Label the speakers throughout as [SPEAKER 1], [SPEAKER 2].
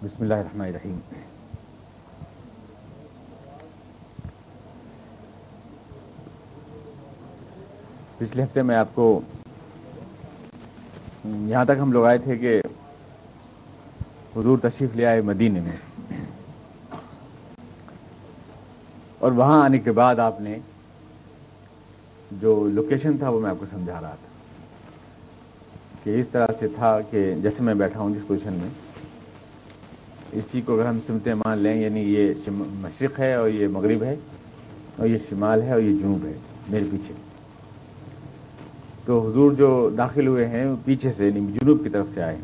[SPEAKER 1] بسم اللہ الرحمن الرحیم۔ پچھلے ہفتے میں آپ کو یہاں تک ہم لوگ آئے تھے کہ حضور تشریف لے آئے مدینے میں، اور وہاں آنے کے بعد آپ نے جو لوکیشن تھا وہ میں آپ کو سمجھا رہا تھا کہ اس طرح سے تھا کہ جیسے میں بیٹھا ہوں جس پوزیشن میں، اس چیز کو اگر ہم سمتیں مان لیں، یعنی یہ مشرق ہے اور یہ مغرب ہے اور یہ شمال ہے اور یہ جنوب ہے میرے پیچھے، تو حضور جو داخل ہوئے ہیں پیچھے سے یعنی جنوب کی طرف سے آئے،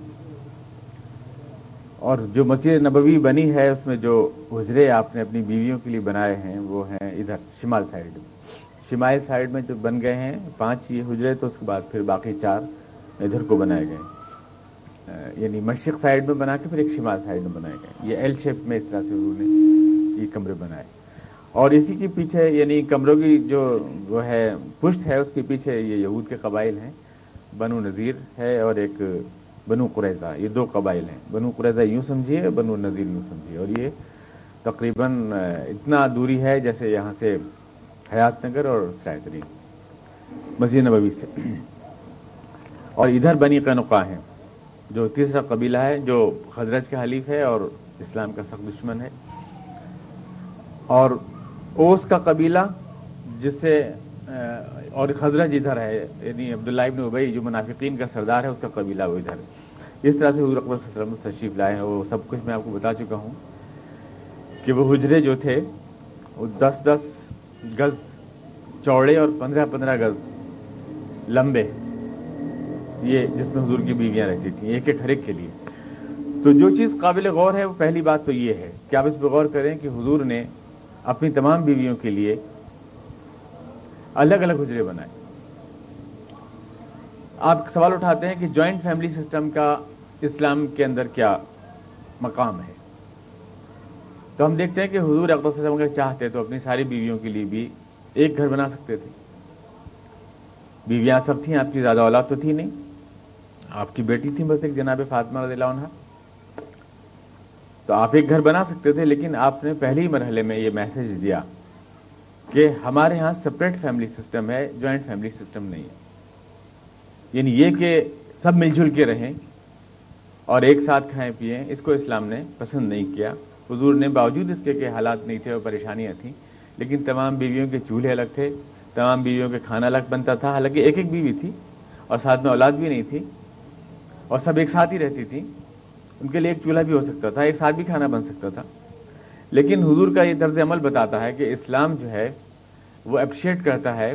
[SPEAKER 1] اور جو مسجد نبوی بنی ہے اس میں جو حجرے آپ نے اپنی بیویوں کے لیے بنائے ہیں وہ ہیں ادھر شمال سائڈ میں، شمال سائڈ میں جو بن گئے ہیں 5 یہ حجرے، تو اس کے بعد پھر باقی 4 ادھر کو بنائے گئے، یعنی مشرق سائڈ میں بنا کے پھر ایک شمال سائڈ میں بنائے گئے، یہ ایل شیپ میں اس طرح سے حضور نے یہ کمرے بنائے، اور اسی کے پیچھے یعنی کمروں کی جو وہ ہے پشت ہے اس کے پیچھے یہ یہود کے قبائل ہیں، بنو نذیر ہے اور ایک بنو قریظہ، یہ 2 قبائل ہیں، بنو قریظہ یوں سمجھیے بنو نذیر یوں سمجھیے، اور یہ تقریباً اتنا دوری ہے جیسے یہاں سے حیات نگر اور سرائے ترین مسجد نبوی سے، اور ادھر بنی قینقاع ہیں جو تیسرا قبیلہ ہے جو خزرج کا حلیف ہے اور اسلام کا سخت دشمن ہے، اور اوس کا قبیلہ جس سے اور خزرج ادھر ہے، یعنی عبداللہ ابن ابی جو منافقین کا سردار ہے اس کا قبیلہ وہ ادھر ہے۔ اس طرح سے حضور اکبر صلی اللہ علیہ وسلم تشریف لائے ہیں، وہ سب کچھ میں آپ کو بتا چکا ہوں کہ وہ حجرے جو تھے وہ 10-10 گز چوڑے اور 15-15 گز لمبے، یہ جس میں حضور کی بیویاں رہتی تھیں ایک ایک ہر ایک کے لیے۔ تو جو چیز قابل غور ہے وہ پہلی بات تو یہ ہے کہ آپ اس پہ غور کریں کہ حضور نے اپنی تمام بیویوں کے لیے الگ الگ حجرے بنائے۔ آپ سوال اٹھاتے ہیں کہ جوائنٹ فیملی سسٹم کا اسلام کے اندر کیا مقام ہے، تو ہم دیکھتے ہیں کہ حضور اقدس صلی اللہ علیہ وسلم اگر چاہتے تو اپنی ساری بیویوں کے لیے بھی ایک گھر بنا سکتے تھے۔ بیویاں سب تھیں، آپ کی زیادہ اولاد تو تھی نہیں، آپ کی بیٹی تھی بس ایک جناب فاطمہ رضی اللہ عنہا، تو آپ ایک گھر بنا سکتے تھے، لیکن آپ نے پہلے ہی مرحلے میں یہ میسج دیا کہ ہمارے ہاں سپریٹ فیملی سسٹم ہے، جوائنٹ فیملی سسٹم نہیں ہے، یعنی یہ کہ سب مل جل کے رہیں اور ایک ساتھ کھائیں پئیں، اس کو اسلام نے پسند نہیں کیا۔ حضور نے باوجود اس کے کہ حالات نہیں تھے اور پریشانیاں تھیں، لیکن تمام بیویوں کے چولہے الگ تھے، تمام بیویوں کے کھانا الگ بنتا تھا، حالانکہ ایک ایک بیوی تھی اور ساتھ میں اولاد بھی نہیں تھی اور سب ایک ساتھ ہی رہتی تھی، ان کے لیے ایک چولہا بھی ہو سکتا تھا، ایک ساتھ بھی کھانا بن سکتا تھا، لیکن حضور کا یہ طرز عمل بتاتا ہے کہ اسلام جو ہے وہ اپریشیٹ کرتا ہے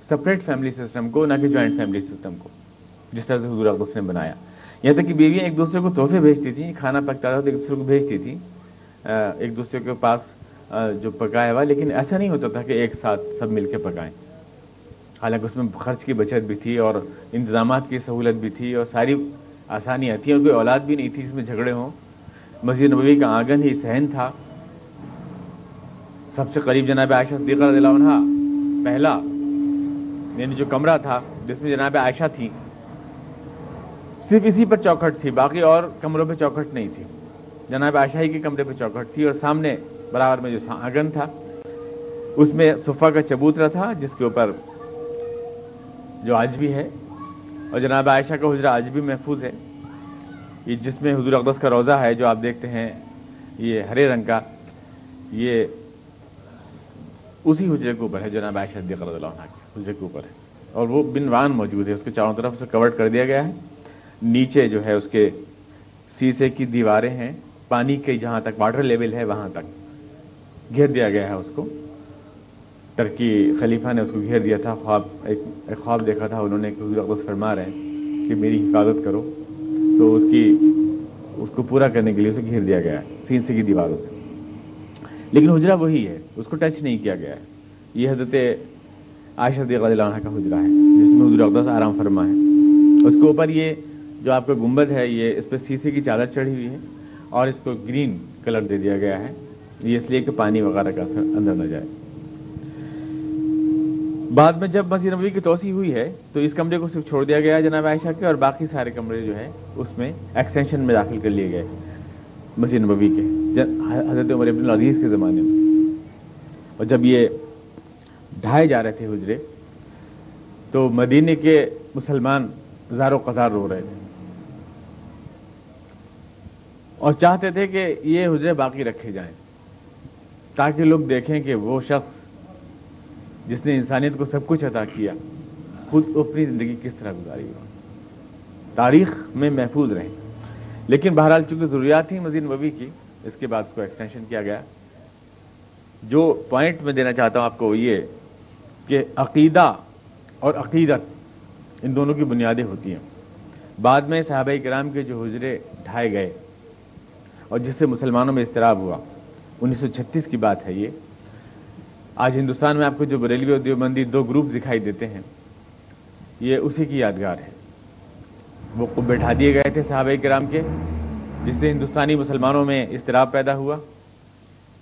[SPEAKER 1] سپریٹ فیملی سسٹم کو، نہ کہ جوائنٹ فیملی سسٹم کو، جس طرح سے حضور اقدس نے بنایا۔ یہاں تک کہ بیویاں ایک دوسرے کو تحفے بھیجتی تھیں، کھانا پکتا تھا تو ایک دوسرے کو بھیجتی تھیں ایک دوسرے کے پاس جو پکایا ہوا، لیکن ایسا نہیں ہوتا تھا کہ ایک ساتھ سب مل کے پکائیں، حالانکہ اس میں خرچ کی بچت بھی تھی اور انتظامات کی سہولت بھی تھی اور ساری آسانیاں تھیں، اور کوئی اولاد بھی نہیں تھی جس میں جھگڑے ہوں۔ مسجد نبوی کا آنگن ہی صحن تھا، سب سے قریب جناب عائشہ صدیقہ رضی اللہ عنہا پہلا، یعنی جو کمرہ تھا جس میں جناب عائشہ تھی، صرف اسی پر چوکھٹ تھی، باقی اور کمروں پہ چوکھٹ نہیں تھی، جناب عائشہ ہی کے کمرے پہ چوکھٹ تھی، اور سامنے برابر میں جو آنگن تھا اس میں صفہ کا چبوترا تھا جس کے اوپر جو آج بھی ہے، اور جناب عائشہ کا حجرہ آج بھی محفوظ ہے، یہ جس میں حضور اقدس کا روضہ ہے جو آپ دیکھتے ہیں یہ ہرے رنگ کا، یہ اسی حجرے کے اوپر ہے، جناب عائشہ صدیقہ رضی اللہ عنہا کے حجرے کے اوپر ہے، اور وہ بنوان موجود ہے، اس کے چاروں طرف سے کورڈ کر دیا گیا ہے، نیچے جو ہے اس کے شیشے کی دیواریں ہیں، پانی کے جہاں تک واٹر لیول ہے وہاں تک گھیر دیا گیا ہے اس کو، ترکی خلیفہ نے اس کو گھیر دیا تھا، ایک خواب دیکھا تھا انہوں نے کہ حضور اقدس فرما رہے ہیں کہ میری حفاظت کرو، تو اس کو پورا کرنے کے لیے اسے گھیر دیا گیا ہے شیشے کی دیواروں سے، لیکن حجرہ وہی ہے، اس کو ٹچ نہیں کیا گیا ہے۔ یہ حضرت عائشہ رضی اللہ عنہا کا حجرہ ہے جس میں حضور اقدس آرام فرما ہے، اس کے اوپر یہ جو آپ کا گنبد ہے یہ اس پہ شیشے کی چادر چڑھی ہوئی ہے اور اس کو گرین کلر دے دیا گیا ہے، یہ اس لیے کہ پانی وغیرہ کا اندر نہ جائے۔ بعد میں جب مسجد نبوی کی توسیع ہوئی ہے تو اس کمرے کو صرف چھوڑ دیا گیا جناب عائشہ کے، اور باقی سارے کمرے جو ہے اس میں ایکسٹینشن میں داخل کر لیے گئے، مسجد نبوی کے حضرت عمر ابن العزیز کے زمانے میں، اور جب یہ ڈھائے جا رہے تھے حجرے تو مدینے کے مسلمان زارو قطار رو رہے تھے اور چاہتے تھے کہ یہ حجرے باقی رکھے جائیں تاکہ لوگ دیکھیں کہ وہ شخص جس نے انسانیت کو سب کچھ عطا کیا خود اپنی زندگی کس طرح گزاری ہو، تاریخ میں محفوظ رہیں۔ لیکن بہرحال چونکہ ضروریات تھیں مسجد نبوی کی، اس کے بعد اس کو ایکسٹینشن کیا گیا۔ جو پوائنٹ میں دینا چاہتا ہوں آپ کو وہ یہ کہ عقیدہ اور عقیدت ان دونوں کی بنیادیں ہوتی ہیں۔ بعد میں صحابہ کرام کے جو حجرے ڈھائے گئے اور جس سے مسلمانوں میں اضطراب ہوا، 1936 کی بات ہے یہ۔ آج ہندوستان میں آپ کو جو بریلوی اور دیوبندی دو گروپ دکھائی دیتے ہیں، یہ اسی کی یادگار ہے۔ وہ بٹھا دیے گئے تھے صحابہ کرام کے، جس سے ہندوستانی مسلمانوں میں اضطراب پیدا ہوا۔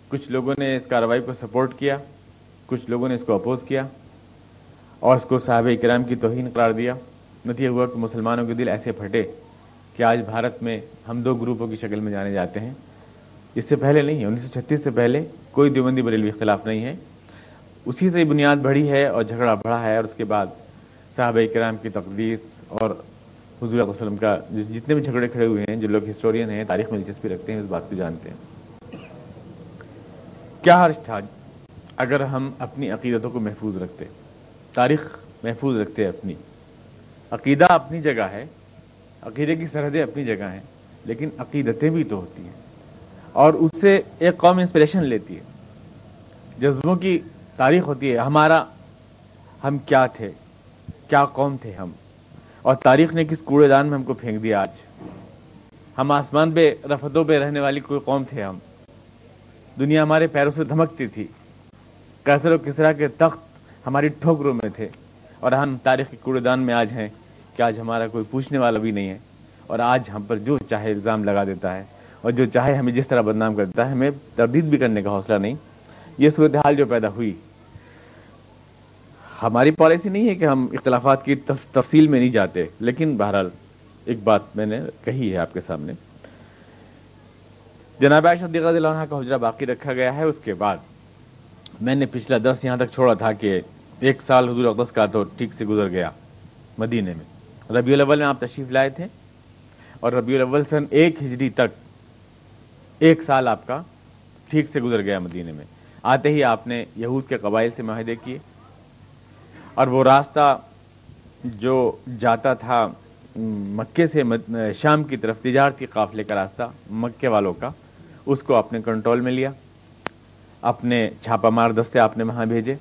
[SPEAKER 1] کچھ لوگوں نے اس کارروائی کو سپورٹ کیا، کچھ لوگوں نے اس کو اپوز کیا اور اس کو صحابہ کرام کی توہین قرار دیا۔ نتیجہ ہوا کہ مسلمانوں کے دل ایسے پھٹے کہ آج بھارت میں ہم دو گروپوں کی شکل میں جانے جاتے ہیں۔ اس سے پہلے نہیں ہے، 1936 سے پہلے کوئی دیوبندی بریلوی اختلاف نہیں ہے، اسی سے بنیاد بڑھی ہے اور جھگڑا بڑھا ہے، اور اس کے بعد صحابہ کرام کی تقدیس اور حضور صلی اللہ علیہ وسلم کا جتنے بھی جھگڑے کھڑے ہوئے ہیں، جو لوگ ہسٹورین ہیں، تاریخ میں دلچسپی رکھتے ہیں، اس بات کو جانتے ہیں۔ کیا حرج تھا اگر ہم اپنی عقیدتوں کو محفوظ رکھتے، تاریخ محفوظ رکھتے، اپنی عقیدہ اپنی جگہ ہے، عقیدے کی سرحدیں اپنی جگہ ہیں، لیکن عقیدتیں بھی تو ہوتی ہیں اور اس سے ایک قوم انسپریشن لیتی ہے، جذبوں کی تاریخ ہوتی ہے۔ ہم کیا تھے، کیا قوم تھے ہم، اور تاریخ نے کس کوڑے دان میں ہم کو پھینک دیا آج۔ ہم آسمان پہ رفتوں پہ رہنے والی کوئی قوم تھے ہم، دنیا ہمارے پیروں سے دھمکتی تھی، قیصر و کسریٰ کے تخت ہماری ٹھوکروں میں تھے، اور ہم تاریخ کے کوڑے دان میں آج ہیں کہ آج ہمارا کوئی پوچھنے والا بھی نہیں ہے، اور آج ہم پر جو چاہے الزام لگا دیتا ہے اور جو چاہے ہمیں جس طرح بدنام کر دیتا ہے، ہمیں تردید بھی کرنے کا حوصلہ نہیں۔ یہ صورتحال جو پیدا ہوئی، ہماری پالیسی نہیں ہے کہ ہم اختلافات کی تفصیل میں نہیں جاتے، لیکن بہرحال ایک بات میں نے کہی ہے آپ کے سامنے۔ جناب عائشہ صدیقہ رضی اللہ عنہا کا حجرہ باقی رکھا گیا ہے۔ اس کے بعد میں نے پچھلا درس یہاں تک چھوڑا تھا کہ 1 سال حضور اقدس کا تو ٹھیک سے گزر گیا مدینے میں۔ ربیع الاول میں آپ تشریف لائے تھے اور ربیع الاول سن 1 ہجری تک 1 سال آپ کا ٹھیک سے گزر گیا مدینے میں۔ آتے ہی آپ نے یہود کے قبائل سے معاہدے کیے، اور وہ راستہ جو جاتا تھا مکے سے شام کی طرف، تجارتی قافلے کا راستہ مکے والوں کا، اس کو آپ نے کنٹرول میں لیا، اپنے چھاپہ مار دستے آپ نے وہاں بھیجے،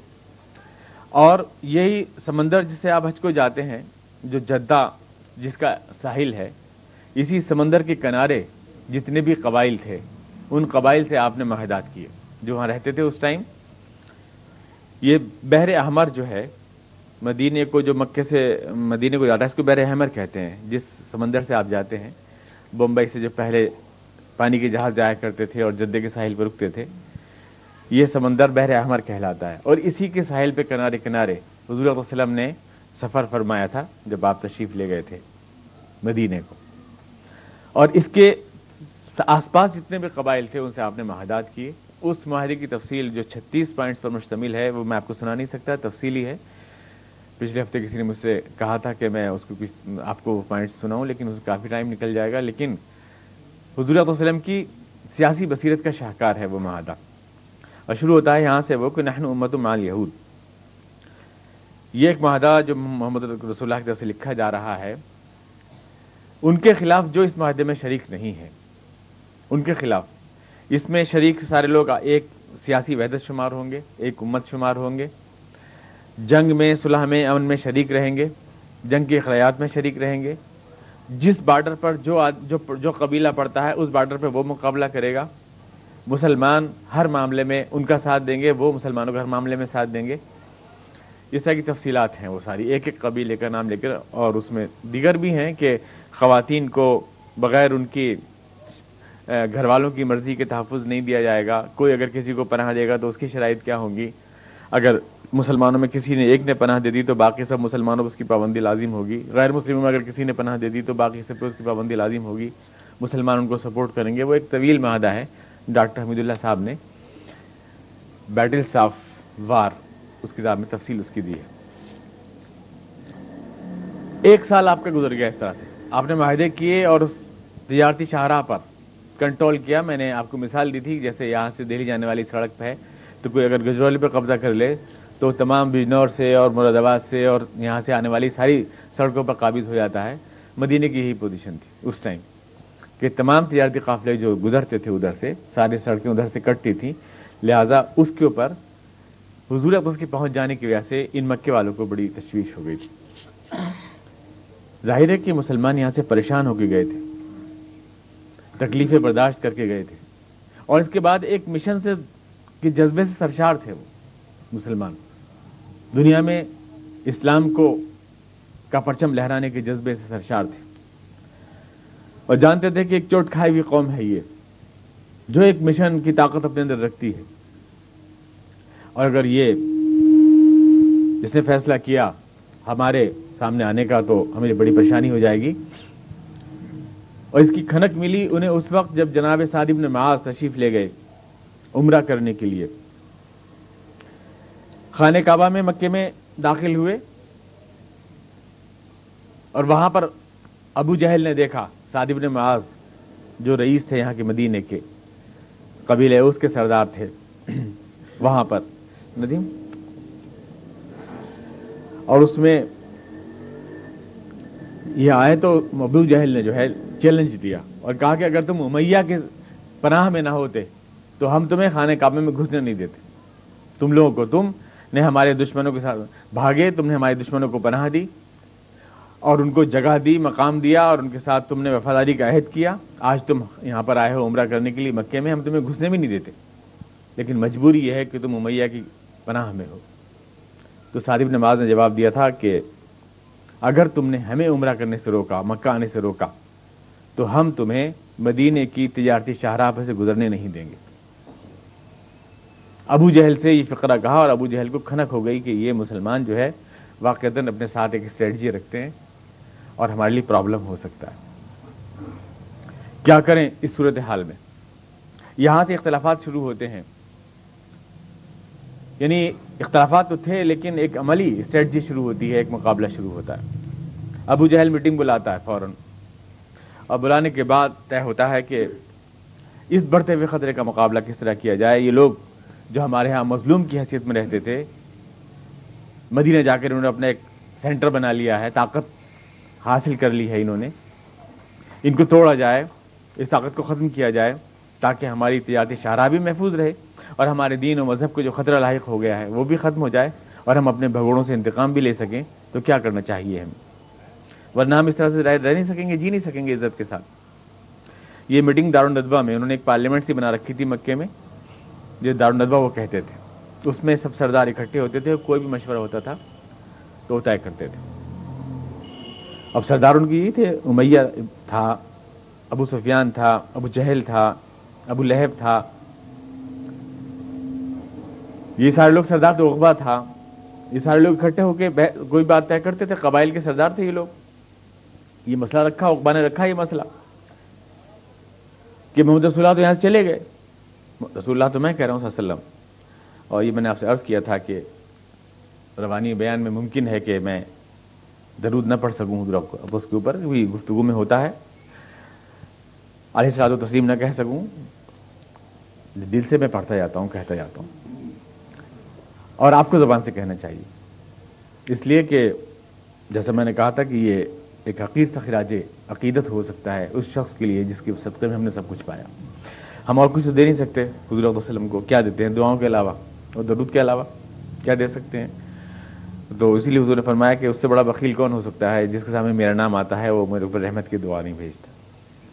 [SPEAKER 1] اور یہی سمندر جس سے آپ حج کو جاتے ہیں، جو جدہ جس کا ساحل ہے، اسی سمندر کے کنارے جتنے بھی قبائل تھے ان قبائل سے آپ نے معاہدات کیے جو وہاں رہتے تھے اس ٹائم۔ یہ بحر احمر جو ہے، مدینے کو جو مکے سے مدینے کو جاتا ہے، اس کو بحر احمر کہتے ہیں۔ جس سمندر سے آپ جاتے ہیں، بمبئی سے جو پہلے پانی کے جہاز جایا کرتے تھے اور جدے کے ساحل پر رکتے تھے، یہ سمندر بحر احمر کہلاتا ہے، اور اسی کے ساحل پہ کنارے کنارے حضور صلی اللہ علیہ وسلم نے سفر فرمایا تھا جب آپ تشریف لے گئے تھے مدینے کو، اور اس کے آس پاس جتنے بھی قبائل تھے ان سے آپ نے معاہدات کیے۔ اس معاہدے کی تفصیل جو 36 پوائنٹس پر مشتمل ہے، وہ میں آپ کو سنا نہیں سکتا، تفصیلی ہے۔ پچھلے ہفتے کسی نے مجھ سے کہا تھا کہ میں اس کو آپ کو پوائنٹس سناؤں، لیکن اس کافی ٹائم نکل جائے گا۔ لیکن حضور صلی اللہ علیہ وسلم کی سیاسی بصیرت کا شاہکار ہے وہ معاہدہ، اور شروع ہوتا ہے یہاں سے وہ کہ نحن امت مع الیہود۔ یہ ایک معاہدہ جو محمد رسول اللہ کی طرف سے لکھا جا رہا ہے، ان کے خلاف جو اس معاہدے میں شریک نہیں ہے، ان کے خلاف اس میں شریک سارے لوگ ایک سیاسی وحدت شمار ہوں گے، ایک امت شمار ہوں گے، جنگ میں، صلح میں، امن میں شریک رہیں گے، جنگ کے اخراجات میں شریک رہیں گے، جس بارڈر پر جو قبیلہ پڑتا ہے اس بارڈر پہ وہ مقابلہ کرے گا، مسلمان ہر معاملے میں ان کا ساتھ دیں گے، وہ مسلمانوں کا ہر معاملے میں ساتھ دیں گے۔ اس طرح کی تفصیلات ہیں وہ ساری، ایک ایک قبیلے کا نام لے کر، اور اس میں دیگر بھی ہیں کہ خواتین کو بغیر ان کی گھر والوں کی مرضی کے تحفظ نہیں دیا جائے گا، کوئی اگر کسی کو پناہ دے گا تو اس کی شرائط کیا ہوں گی، اگر مسلمانوں میں کسی نے ایک نے پناہ دے دی تو باقی سب مسلمانوں پر اس کی پابندی لازم ہوگی، غیر مسلموں میں اگر کسی نے پناہ دے دی تو باقی سب پر اس کی پابندی لازم ہوگی، مسلمان ان کو سپورٹ کریں گے. وہ ایک طویل معاہدہ ہے. ڈاکٹر حمید اللہ صاحب نے بیٹلز آف وار اس کتاب میں تفصیل اس کی دی ہے. 1 سال آپ کا گزر گیا اس طرح سے. آپ نے معاہدے کیے اور اس تجارتی شاہراہ پر کنٹرول کیا. میں نے آپ کو مثال دی تھی جیسے یہاں سے دہلی جانے والی سڑک پہ ہے تو کوئی اگر گجرولی پہ قبضہ کر لے تو تمام بجنور سے اور مراد آباد سے اور یہاں سے آنے والی ساری سڑکوں پر قابض ہو جاتا ہے. مدینے کی یہی پوزیشن تھی اس ٹائم کہ تمام تجارتی قافلے جو گزرتے تھے ادھر سے ساری سڑکیں ادھر سے کٹتی تھیں. لہٰذا اس کے اوپر حضور اقدس کے پہنچ جانے کی وجہ سے ان مکے والوں کو بڑی تشویش ہو گئی تھی. ظاہر ہے کہ مسلمان یہاں سے پریشان ہو کے گئے تھے, تکلیفیں برداشت کر کے گئے تھے, اور اس کے بعد ایک مشن سے کے جذبے سے سرشار تھے. وہ مسلمان دنیا میں اسلام کو کا پرچم لہرانے کے جذبے سے سرشار تھے اور جانتے تھے کہ ایک چوٹ کھائی ہوئی قوم ہے یہ جو ایک مشن کی طاقت اپنے اندر رکھتی ہے, اور اگر یہ اس نے فیصلہ کیا ہمارے سامنے آنے کا تو ہمیں بڑی پریشانی ہو جائے گی. اور اس کی کھنک ملی انہیں اس وقت جب جناب سعد بن معاذ تشریف لے گئے عمرہ کرنے کے لیے. خانہ کعبہ میں مکے میں داخل ہوئے اور وہاں پر ابو جہل نے دیکھا سعد بن معاذ جو رئیس تھے یہاں کے مدینے کے قبیلے اس کے سردار تھے وہاں پر ندیم, اور اس میں یہ آئے تو ابو جہل نے جو ہے چیلنج دیا اور کہا کہ اگر تم امیہ کے پناہ میں نہ ہوتے تو ہم تمہیں خانہ کعبہ میں گھسنے نہیں دیتے. تم لوگوں کو تم نے ہمارے دشمنوں کے ساتھ بھاگے, تم نے ہمارے دشمنوں کو پناہ دی اور ان کو جگہ دی, مقام دیا اور ان کے ساتھ تم نے وفاداری کا عہد کیا. آج تم یہاں پر آئے ہو عمرہ کرنے کے لیے مکے میں, ہم تمہیں گھسنے بھی نہیں دیتے, لیکن مجبوری یہ ہے کہ تم امیہ کی پناہ میں ہو. تو سعد بن معاذ نے جواب دیا تھا کہ اگر تم نے ہمیں عمرہ کرنے سے روکا, مکہ آنے سے روکا, تو ہم تمہیں مدینے کی تجارتی شاہراہ پر سے گزرنے نہیں دیں گے. ابو جہل سے یہ فقرہ کہا اور ابو جہل کو کھنک ہو گئی کہ یہ مسلمان جو ہے واقعتاً اپنے ساتھ ایک اسٹریٹجی رکھتے ہیں اور ہمارے لیے پرابلم ہو سکتا ہے. کیا کریں اس صورتحال میں؟ یہاں سے اختلافات شروع ہوتے ہیں. یعنی اختلافات تو تھے لیکن ایک عملی اسٹریٹجی شروع ہوتی ہے, ایک مقابلہ شروع ہوتا ہے. ابو جہل میٹنگ بلاتا ہے فوراً, اور بلانے کے بعد طے ہوتا ہے کہ اس بڑھتے ہوئے خطرے کا مقابلہ کس طرح کیا جائے. یہ لوگ جو ہمارے ہاں مظلوم کی حیثیت میں رہتے تھے, مدینہ جا کر انہوں نے اپنا ایک سینٹر بنا لیا ہے, طاقت حاصل کر لی ہے انہوں نے, ان کو توڑا جائے, اس طاقت کو ختم کیا جائے تاکہ ہماری تجارتی شاہراہ بھی محفوظ رہے اور ہمارے دین و مذہب کو جو خطرہ لاحق ہو گیا ہے وہ بھی ختم ہو جائے اور ہم اپنے بھگوڑوں سے انتقام بھی لے سکیں. تو کیا کرنا چاہیے ہمیں, ورنہ ہم اس طرح سے رہ نہیں سکیں گے, جی نہیں سکیں گے عزت کے ساتھ. یہ میٹنگ دارالندوہ میں, انہوں نے ایک پارلیمنٹ سی بنا رکھی تھی مکے میں, جو دارالندوہ وہ کہتے تھے. اس میں سب سردار اکٹھے ہوتے تھے, کوئی بھی مشورہ ہوتا تھا تو وہ طے کرتے تھے. اب سردار ان کی یہ تھے, امیہ تھا, ابو سفیان تھا, ابو جہل تھا, ابو لہب تھا, یہ سارے لوگ سردار. تو عقبہ تھا. یہ سارے لوگ اکٹھے ہو کے کوئی بات طے کرتے تھے. قبائل کے سردار تھے یہ لوگ. یہ مسئلہ رکھا, عقبہ نے رکھا یہ مسئلہ کہ محمد رسول اللہ تو یہاں سے چلے گئے. رسول اللہ تو میں کہہ رہا ہوں صلی اللہ علیہ وسلم, اور یہ میں نے آپ سے عرض کیا تھا کہ روانی بیان میں ممکن ہے کہ میں درود نہ پڑھ سکوں حضور اقدس کے اوپر, بھی گفتگو میں ہوتا ہے, علیہ الصلوۃ و تسلیم نہ کہہ سکوں, دل سے میں پڑھتا جاتا ہوں, کہتا جاتا ہوں, اور آپ کو زبان سے کہنا چاہیے. اس لیے کہ جیسا میں نے کہا تھا کہ یہ ایک حقیر سا خراج عقیدت ہو سکتا ہے اس شخص کے لیے جس کے صدقے میں ہم نے سب کچھ پایا. ہم اور کچھ تو دے نہیں سکتے حضور صلی اللہ علیہ وسلم کو. کیا دیتے ہیں؟ دعاؤں کے علاوہ اور درود کے علاوہ کیا دے سکتے ہیں؟ تو اسی لیے حضور نے فرمایا کہ اس سے بڑا بخیل کون ہو سکتا ہے جس کے سامنے میرا نام آتا ہے وہ میرے اوپر رحمت کی دعا نہیں بھیجتا.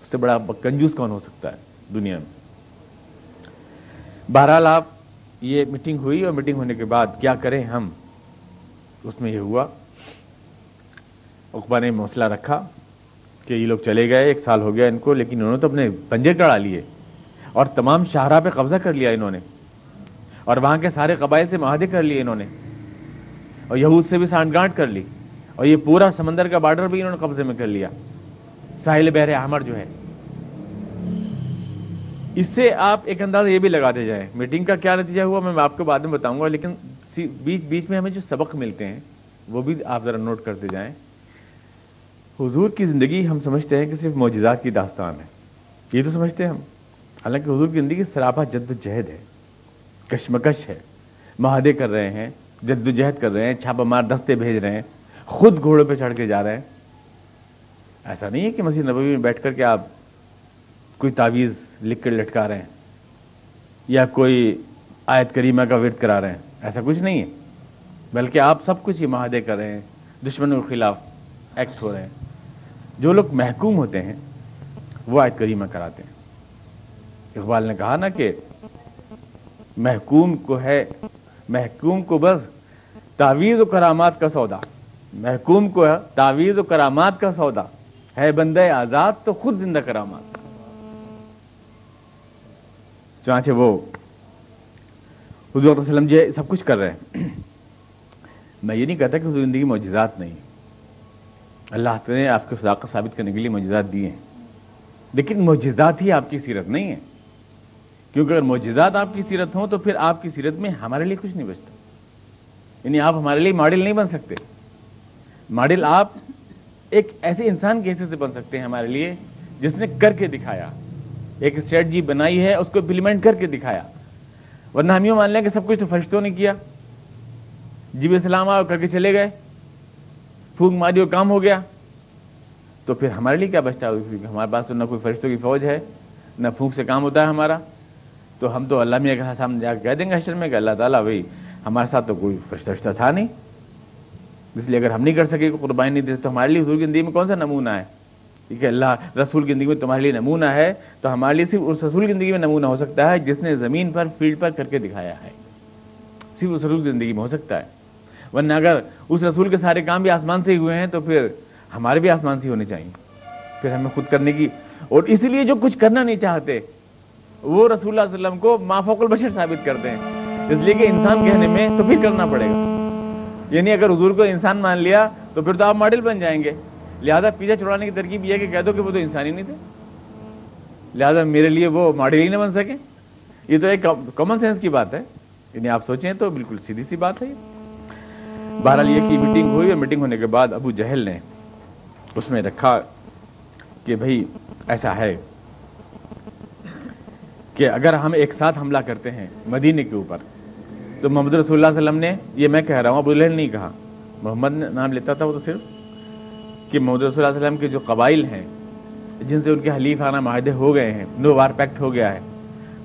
[SPEAKER 1] اس سے بڑا کنجوس کون ہو سکتا ہے دنیا میں؟ بہرحال آپ یہ میٹنگ ہوئی, اور میٹنگ ہونے کے بعد کیا کریں ہم, اس میں یہ ہوا عقبہ نے مسئلہ رکھا کہ یہ لوگ چلے گئے, 1 سال ہو گیا ان کو, لیکن انہوں نے تو اپنے پنجے کڑا لیے اور تمام شاہراہ پہ قبضہ کر لیا انہوں نے, اور وہاں کے سارے قبائل سے معاہدے کر لیے انہوں نے, اور یہود سے بھی سانٹھ گانٹھ کر لی, اور یہ پورا سمندر کا بارڈر بھی انہوں نے قبضے میں کر لیا, ساحل بحر احمر جو ہے اس سے آپ ایک اندازہ یہ بھی لگاتے جائیں میٹنگ کا کیا نتیجہ ہوا میں آپ کو بعد میں بتاؤں گا، لیکن بیچ بیچ میں ہمیں جو سبق ملتے ہیں وہ بھی آپ ذرا نوٹ کرتے جائیں۔ حضور کی زندگی ہم سمجھتے ہیں کہ صرف معجزات کی داستان ہے، یہ تو سمجھتے ہیں ہم، حالانکہ حضور کی زندگی سراپا جد و جہد ہے، کشمکش ہے، معاہدے کر رہے ہیں، جد و جہد کر رہے ہیں، چھاپہ مار دستے بھیج رہے ہیں، خود گھوڑوں پہ چڑھ کے جا رہے ہیں۔ ایسا نہیں ہے کہ مسجد نبوی میں بیٹھ کر کے آپ کوئی تعویذ لکھ کر لٹکا رہے ہیں یا کوئی آیت کریمہ کا ورد کرا رہے ہیں، ایسا کچھ نہیں ہے، بلکہ آپ سب کچھ یہ معاہدے کر رہے ہیں، دشمنوں کے خلاف ایکٹ ہو رہے ہیں۔ جو لوگ محکوم ہوتے ہیں وہ آیت کریمہ کراتے ہیں۔ اقبال نے کہا نا کہ محکوم کو بس تعویذ و کرامات کا سودا، محکوم کو تعویذ و کرامات کا سودا ہے، بندہ آزاد تو خود زندہ کرامات۔ چنانچہ وہ حضور صلی اللہ علیہ وسلم جو سب کچھ کر رہے ہیں۔ میں یہ نہیں کہتا کہ حضور زندگی معجزات نہیں، اللہ تعالیٰ نے آپ کو صداقت ثابت کرنے کے لیے معجزات دیے ہیں، لیکن معجزات ہی آپ کی سیرت نہیں ہے، کیونکہ اگر معجزات آپ کی سیرت ہوں تو پھر آپ کی سیرت میں ہمارے لیے کچھ نہیں بچتا، یعنی آپ ہمارے لیے ماڈل نہیں بن سکتے۔ ماڈل آپ ایک ایسے انسان کے حصے سے بن سکتے ہیں ہمارے لیے جس نے کر کے دکھایا، ایک اسٹریٹجی بنائی ہے، اس کو امپلیمنٹ کر کے دکھایا، ورنہ ہم یوں مان لیں کہ سب کچھ تو فرشتوں نے کیا، جب اسلام آؤ کر کے چلے گئے، پھونک ماری اور کام ہو گیا، تو پھر ہمارے لیے کیا بچتا ہے؟ کیونکہ ہمارے پاس تو نہ کوئی فرشتوں کی فوج ہے، نہ پھونک سے کام ہوتا ہے ہمارا، تو ہم تو اللہ میاں کے سامنے جا کے کہہ دیں گے حشر میں کہ اللہ تعالیٰ بھائی ہمارے ساتھ تو کوئی فرشتہ تھا نہیں، اس لیے اگر ہم نہیں کر سکے قربانی نہیں دے تو ہمارے لیے حضور کی زندگی میں کون سا نمونہ ہے؟ ٹھیک ہے، اللہ رسول کی زندگی میں تمہارے لیے نمونہ ہے، تو ہمارے لیے صرف اس رسول کی زندگی میں نمونہ ہو سکتا ہے جس نے زمین پر فیلڈ پر کر کے دکھایا ہے، صرف اس رسول کی زندگی میں ہو سکتا ہے، ورنہ اگر اس رسول کے سارے کام بھی آسمان سے ہی ہوئے ہیں تو پھر ہمارے بھی آسمان سے ہونے چاہیے، پھر ہمیں خود کرنے کی، اور اس لیے جو کچھ کرنا نہیں چاہتے وہ رسول اللہ صلی اللہ علیہ وسلم کو ما فوق البشر ثابت کرتے ہیں، اس لیے کہ انسان کہنے میں تو پھر کرنا پڑے گا، یعنی اگر حضور کو انسان مان لیا تو پھر تو آپ ماڈل بن جائیں گے، لہذا پیچھے چھڑانے کی ترکیب یہ ہے کہ کہہ دو کہ وہ تو انسان ہی نہیں تھے، لہذا میرے لیے وہ ماڈل ہی نہ بن سکے۔ یہ تو ایک کامن سینس کی بات ہے، یعنی آپ سوچیں تو بالکل سیدھی سی بات ہے۔ بہرحال یہ کی میٹنگ ہوئی، اور میٹنگ ہونے کے بعد ابو جہل نے اس میں رکھا کہ بھئی ایسا ہے کہ اگر ہم ایک ساتھ حملہ کرتے ہیں مدینے کے اوپر تو محمد رسول اللہ صلی اللہ علیہ وسلم نے، یہ میں کہہ رہا ہوں، ابو جہل نہیں کہا، محمد نے نام لیتا تھا وہ تو صرف، کہ محمد رسول اللہ صلی اللہ علیہ وسلم کے جو قبائل ہیں جن سے ان کے حلیفانہ معاہدے ہو گئے ہیں، نو وار پیکٹ ہو گیا ہے،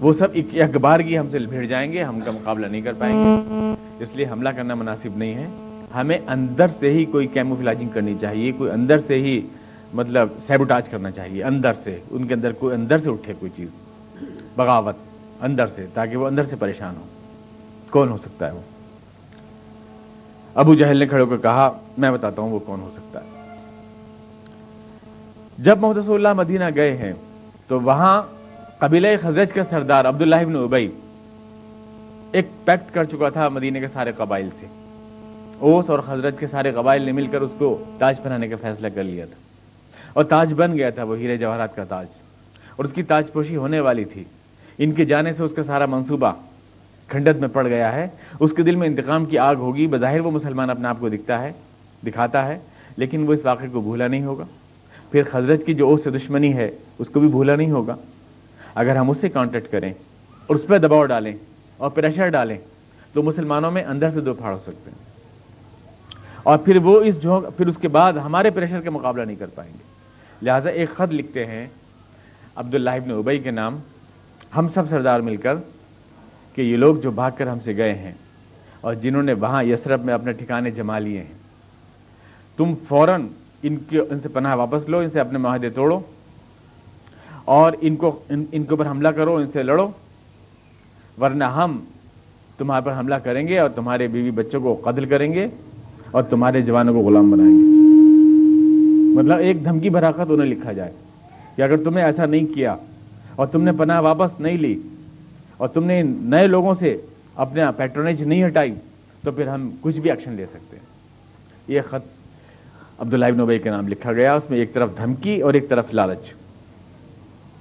[SPEAKER 1] وہ سب ایک بارگی ہم سے بھیڑ جائیں گے، ہم کا مقابلہ نہیں کر پائیں گے، اس لیے حملہ کرنا مناسب نہیں ہے، ہمیں اندر سے ہی کوئی کیموفلاجنگ کرنی چاہیے، کوئی اندر سے ہی مطلب سیبوٹاج کرنا چاہیے، اندر سے ان کے اندر کوئی اندر سے اٹھے کوئی چیز، بغاوت اندر سے، تاکہ وہ اندر سے پریشان ہو۔ کون ہو سکتا ہے وہ؟ ابو جہل نے کھڑے ہو کر کہا میں بتاتا ہوں وہ کون ہو سکتا ہے۔ جب محمد رسول اللہ مدینہ گئے ہیں تو وہاں قبیلہ خزرج کا سردار عبداللہ ابن ابی ایک پیکٹ کر چکا تھا مدینے کے سارے قبائل سے، اوس اور خزرج کے سارے قبائل نے مل کر اس کو تاج پہنانے کا فیصلہ کر لیا تھا، اور تاج بن گیا تھا، وہ ہیرے جواہرات کا تاج، اور اس کی تاج پوشی ہونے والی تھی۔ ان کے جانے سے اس کا سارا منصوبہ کھنڈت میں پڑ گیا ہے، اس کے دل میں انتقام کی آگ ہوگی، بظاہر وہ مسلمان اپنے آپ کو دکھاتا ہے، لیکن وہ اس واقعے کو بھولا نہیں ہوگا، پھر خزرج کی جو اوس سے دشمنی ہے اس کو بھی بھولا نہیں ہوگا۔ اگر ہم اس سے کانٹیکٹ کریں اور اس پہ دباؤ ڈالیں اور پریشر ڈالیں تو مسلمانوں میں اندر سے دو پھاڑ ہو سکتے ہیں، اور پھر وہ پھر اس کے بعد ہمارے پریشر کا مقابلہ نہیں کر پائیں گے۔ لہٰذا ایک خط لکھتے ہیں عبداللہ ابن ابی کے نام، ہم سب سردار مل کر، کہ یہ لوگ جو بھاگ کر ہم سے گئے ہیں اور جنہوں نے وہاں یثرب میں اپنے ٹھکانے جما لیے ہیں، تم فوراً ان سے پناہ واپس لو، ان سے اپنے معاہدے توڑو اور ان کے اوپر حملہ کرو، ان سے لڑو، ورنہ ہم تمہارے پر حملہ کریں گے اور تمہارے بیوی بچوں کو قتل کریں گے اور تمہارے جوانوں کو غلام بنائیں گے۔ مطلب ایک دھمکی بھرا خط انہیں لکھا جائے کہ اگر تم نے ایسا نہیں کیا اور تم نے پناہ واپس نہیں لی اور تم نے نئے لوگوں سے اپنے پیٹرونیج نہیں ہٹائی تو پھر ہم کچھ بھی ایکشن لے سکتے ہیں۔ یہ خط عبداللہ ابن ابی کے نام لکھا گیا، اس میں ایک طرف دھمکی اور ایک طرف لالچ۔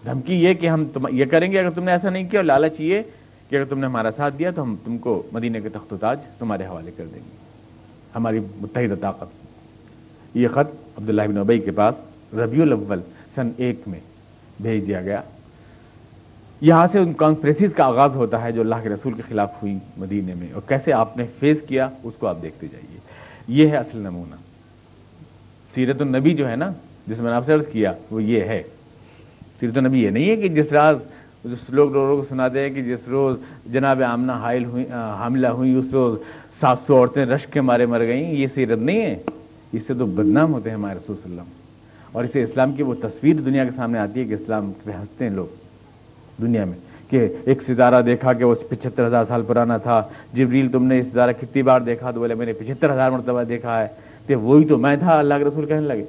[SPEAKER 1] دھمکی یہ کہ ہم یہ کریں گے اگر تم نے ایسا نہیں کیا، اور لالچ یہ کہ اگر تم نے ہمارا ساتھ دیا تو ہم تم کو مدینے کے تخت و تاج تمہارے حوالے کر دیں گے، ہماری متحدہ طاقت۔ یہ خط عبداللہ بن ابی کے پاس ربیع الاول سن 1 میں بھیج دیا گیا۔ یہاں سے ان کانفرنسز کا آغاز ہوتا ہے جو اللہ کے رسول کے خلاف ہوئی مدینے میں، اور کیسے آپ نے فیس کیا اس کو آپ دیکھتے جائیے۔ یہ ہے اصل نمونہ۔ سیرت النبی جو ہے نا، جس میں آپ سے عرض کیا، وہ یہ ہے۔ سیرت النبی یہ نہیں ہے کہ جس راز لوگ کو سناتے ہیں کہ جس روز جناب آمنہ حاملہ ہوئی اس روز 700 عورتیں رشک کے مارے مر گئیں، یہ سیرت نہیں ہے۔ اس سے تو بدنام ہوتے ہیں ہمارے رسول صلی اللہ علیہ وسلم، اور اسے اسلام کی وہ تصویر دنیا کے سامنے آتی ہے کہ اسلام پہ ہنستے ہیں لوگ دنیا میں، کہ ایک ستارہ دیکھا کہ وہ 75,000 سال پرانا تھا۔ جبریل تم نے اس ستارہ کتنی بار دیکھا؟ تو بولے میں نے 75,000 مرتبہ دیکھا ہے، تو وہی تو میں تھا، اللہ کے رسول کہنے لگے۔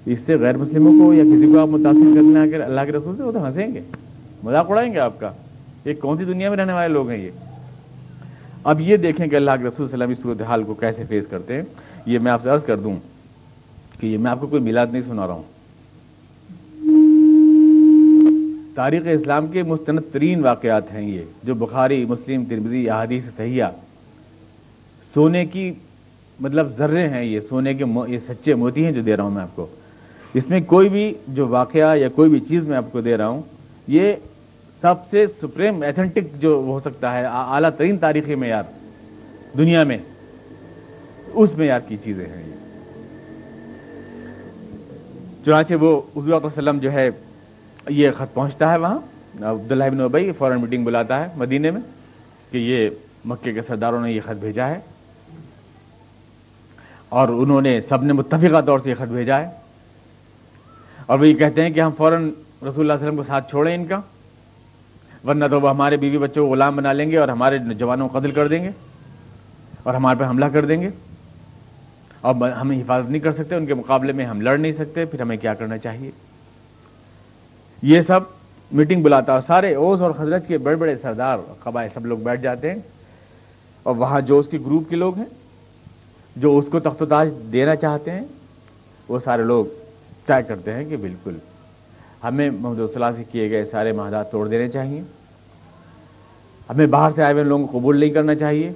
[SPEAKER 1] اس سے غیر مسلموں کو یا کسی کو آپ متاثر کرنے آ کر اللہ کے رسول سے، وہ تو ہنسیں گے، مذاق اڑائیں گے آپ کا۔ یہ کون سی دنیا میں رہنے والے لوگ ہیں یہ؟ اب یہ دیکھیں کہ اللہ کے رسول صلی اللہ علیہ وسلم اس صورتحال کو کیسے فیس کرتے ہیں۔ یہ میں آپ سے عرض کر دوں کہ یہ میں آپ کو کوئی میلاد نہیں سنا رہا ہوں، تاریخ اسلام کے مستند ترین واقعات ہیں یہ، جو بخاری، مسلم، ترمذی، احادیث صحیحہ، سونے کی مطلب ذرے ہیں یہ، سونے کے یہ سچے موتی ہیں جو دے رہا ہوں میں آپ کو۔ اس میں کوئی بھی جو واقعہ یا کوئی بھی چیز میں آپ کو دے رہا ہوں، یہ سب سے سپریم ایتھنٹک جو ہو سکتا ہے، اعلیٰ ترین تاریخی معیار دنیا میں، اس معیار کی چیزیں ہیں یہ۔ چنانچہ وہ حضور صلی اللہ علیہ وسلم جو ہے، یہ خط پہنچتا ہے وہاں، عبداللہ بن ابی فوراً میٹنگ بلاتا ہے مدینے میں کہ یہ مکے کے سرداروں نے یہ خط بھیجا ہے، اور انہوں نے سب نے متفقہ طور سے یہ خط بھیجا ہے، اور وہ یہ کہتے ہیں کہ ہم فوراً رسول اللہ صلی اللہ علیہ وسلم کو ساتھ چھوڑیں ان کا، ورنہ تو وہ ہمارے بیوی بچوں کو غلام بنا لیں گے اور ہمارے جوانوں کو قتل کر دیں گے اور ہمارے پہ حملہ کر دیں گے، اور ہم حفاظت نہیں کر سکتے ان کے مقابلے میں، ہم لڑ نہیں سکتے، پھر ہمیں کیا کرنا چاہیے۔ یہ سب میٹنگ بلاتا ہے، اور سارے اوس اور خزرج کے بڑے بڑے سردار قبائل سب لوگ بیٹھ جاتے ہیں، اور وہاں جو اس کے گروپ کے لوگ ہیں جو اس کو تخت و تاج دینا چاہتے ہیں، وہ سارے لوگ طے کرتے ہیں کہ بالکل ہمیں محمد رسول اللہ سے کیے گئے سارے معاہدات توڑ دینے چاہیے، ہمیں باہر سے آئے ہوئے لوگوں کو قبول نہیں کرنا چاہیے،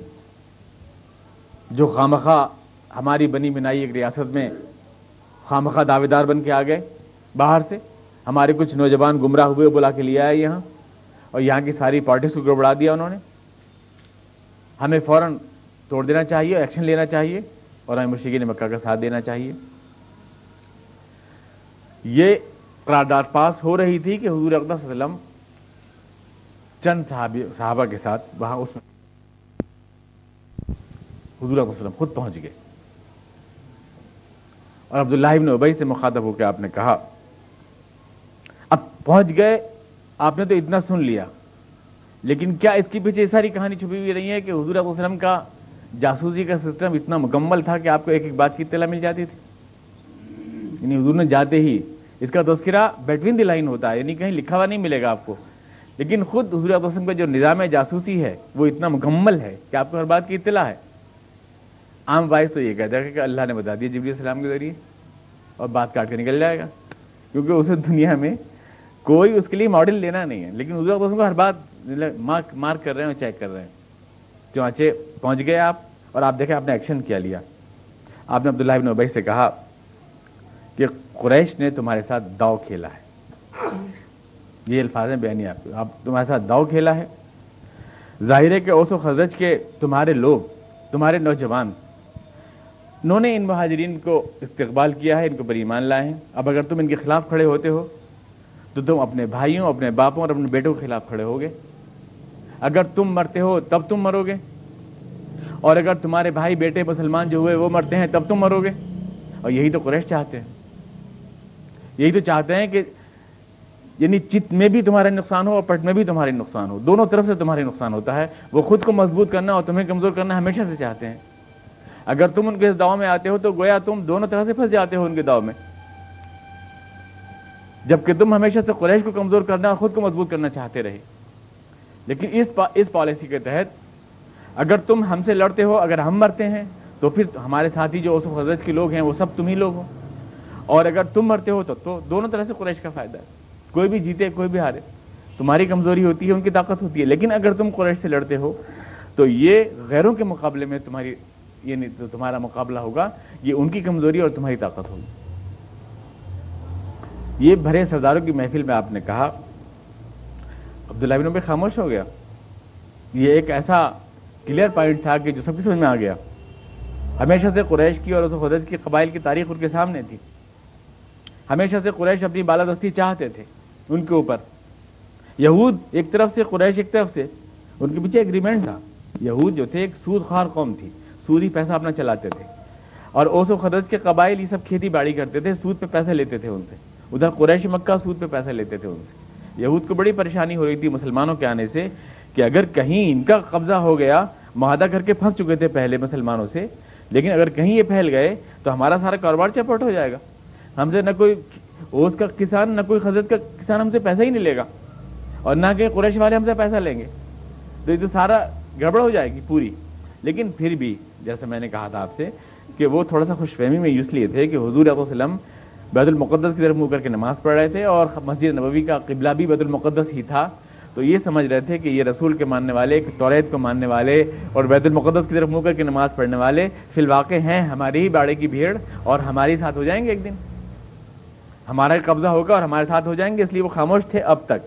[SPEAKER 1] جو خواہ ہماری بنی بنائی ایک ریاست میں خواہ دعوے دار بن کے آ گئے باہر سے، ہمارے کچھ نوجوان گمراہ ہوئے بلا کے لے آئے یہاں، اور یہاں کی ساری پارٹیز کو گڑبڑا دیا انہوں نے، ہمیں فوراً توڑ دینا چاہیے، ایکشن لینا چاہیے، اور ہمیں مشرکین مکہ کا ساتھ دینا چاہیے۔ یہ قرارداد پاس ہو رہی تھی کہ حضور اقدس صلی اللہ علیہ وسلم چند صحابہ کے ساتھ وہاں اس میں حضور اقدس صلی اللہ علیہ وسلم خود پہنچ گئے، اور عبداللہ بن ابی سے مخاطب ہو کے آپ نے کہا، اب پہنچ گئے، آپ نے تو اتنا سن لیا، لیکن کیا اس کے پیچھے ساری کہانی چھپی ہوئی نہیں ہے کہ حضور علیہ وسلم کا جاسوسی کا سسٹم اتنا مکمل تھا کہ آپ کو ایک ایک بات کی اطلاع مل جاتی تھی؟ یعنی حضور نے جاتے ہی، اس کا تذکرہ بیٹوین دی لائن ہوتا ہے، یعنی کہیں لکھا ہوا نہیں ملے گا آپ کو، لیکن خود حضور علیہ وسلم کا جو نظام جاسوسی ہے وہ اتنا مکمل ہے کہ آپ کو ہر بات کی اطلاع ہے۔ عام باعث تو یہ کہتا ہے کہ اللہ نے بتا دیا جبریل السلام کے ذریعے، اور بات کاٹ کے نکل جائے گا، کیونکہ اسے دنیا میں کوئی اس کے لیے ماڈل لینا نہیں ہے، لیکن حضور علیہ وسلم کو ہر بات مارک کر رہے ہیں اور چیک کر رہے ہیں۔ چنانچہ پہنچ گئے آپ، اور آپ دیکھیں آپ نے ایکشن کیا لیا۔ آپ نے عبداللہ بن ابی سے کہا کہ قریش نے تمہارے ساتھ داؤ کھیلا ہے، یہ الفاظ ہیں بیانی آپ کے، آپ تمہارے ساتھ داؤ کھیلا ہے، ظاہر ہے کہ اوس و خزرج کے تمہارے لوگ، تمہارے نوجوان، انہوں نے ان مہاجرین کو استقبال کیا ہے، ان کو پر ایمان لائے ہیں۔ اب اگر تم ان کے خلاف کھڑے ہوتے ہو تو تم اپنے بھائیوں، اپنے باپوں اور اپنے بیٹوں کے خلاف کھڑے ہوگے، اگر تم مرتے ہو تب تم مرو گے، اور اگر تمہارے بھائی بیٹے مسلمان جو ہوئے وہ مرتے ہیں تب تم مرو گے، اور یہی تو قریش چاہتے ہیں، یہی تو چاہتے ہیں کہ یعنی چت میں بھی تمہارا نقصان ہو اور پٹ میں بھی تمہارے نقصان ہو، دونوں طرف سے تمہارے نقصان ہوتا ہے۔ وہ خود کو مضبوط کرنا اور تمہیں کمزور کرنا ہمیشہ سے چاہتے ہیں۔ اگر تم ان کے اس داؤ میں آتے ہو تو گویا تم دونوں طرح سے پھنس جاتے ہو ان کے داؤ میں، جبکہ تم ہمیشہ سے قریش کو کمزور کرنا اور خود کو مضبوط کرنا چاہتے رہے۔ لیکن اس پالیسی کے تحت اگر تم ہم سے لڑتے ہو، اگر ہم مرتے ہیں تو پھر ہمارے ساتھی جو اوس و خزرج کے لوگ ہیں وہ سب تم ہی لوگ ہو، اور اگر تم مرتے ہو تو دونوں طرح سے قریش کا فائدہ ہے۔ کوئی بھی جیتے کوئی بھی ہارے، تمہاری کمزوری ہوتی ہے، ان کی طاقت ہوتی ہے، لیکن اگر تم قریش سے لڑتے ہو تو یہ غیروں کے مقابلے میں تمہاری یعنی تو تمہارا مقابلہ ہوگا، یہ ان کی کمزوری اور تمہاری طاقت ہوگی۔ یہ بھرے سرداروں کی محفل میں آپ نے کہا، عبداللہ بن ابی خاموش ہو گیا۔ یہ ایک ایسا کلیئر پوائنٹ تھا کہ جو سب کی سمجھ میں آ گیا۔ ہمیشہ سے قریش کی اور اوس و خزرج کی قبائل کی تاریخ ان کے سامنے تھی، ہمیشہ سے قریش اپنی بالادستی چاہتے تھے ان کے اوپر، یہود ایک طرف سے، قریش ایک طرف سے، ان کے پیچھے ایگریمنٹ تھا۔ یہود جو تھے ایک سود خوار قوم تھی، سودی پیسہ اپنا چلاتے تھے، اور اوس و خزرج کے قبائل یہ سب کھیتی باڑی کرتے تھے، سود پہ پیسے لیتے تھے ان سے، ادھر قریش مکہ سود پہ پیسے لیتے تھے ان سے۔ یہود کو بڑی پریشانی ہو رہی تھی مسلمانوں کے آنے سے کہ اگر کہیں ان کا قبضہ ہو گیا، معاہدہ کر کے پھنس چکے تھے پہلے مسلمانوں سے، لیکن اگر کہیں یہ پھیل گئے تو ہمارا سارا کاروبار چپٹ ہو جائے گا، ہم سے نہ کوئی اوس کا کسان نہ کوئی خزرج کا کسان ہم سے پیسہ ہی نہیں لے گا، اور نہ کہ قریش والے ہم سے پیسہ لیں گے، تو یہ تو سارا گڑبڑ ہو جائے گی پوری۔ لیکن پھر بھی جیسے میں نے کہا تھا آپ سے کہ وہ تھوڑا سا خوش فہمی میں اس لیے تھے کہ حضور علیہ وسلم بیت المقدس کی طرف منہ کر کے نماز پڑھ رہے تھے، اور مسجد نبوی کا قبلہ بھی بیت المقدس ہی تھا، تو یہ سمجھ رہے تھے کہ یہ رسول کے ماننے والے، توریت کو ماننے والے اور بیت المقدس کی طرف منہ کر کے نماز پڑھنے والے فی الواقع ہیں ہماری ہی باڑے کی بھیڑ، اور ہمارے ساتھ ہو جائیں گے، ایک دن ہمارا قبضہ ہوگا اور ہمارے ساتھ ہو جائیں گے۔ اس لیے وہ خاموش تھے اب تک،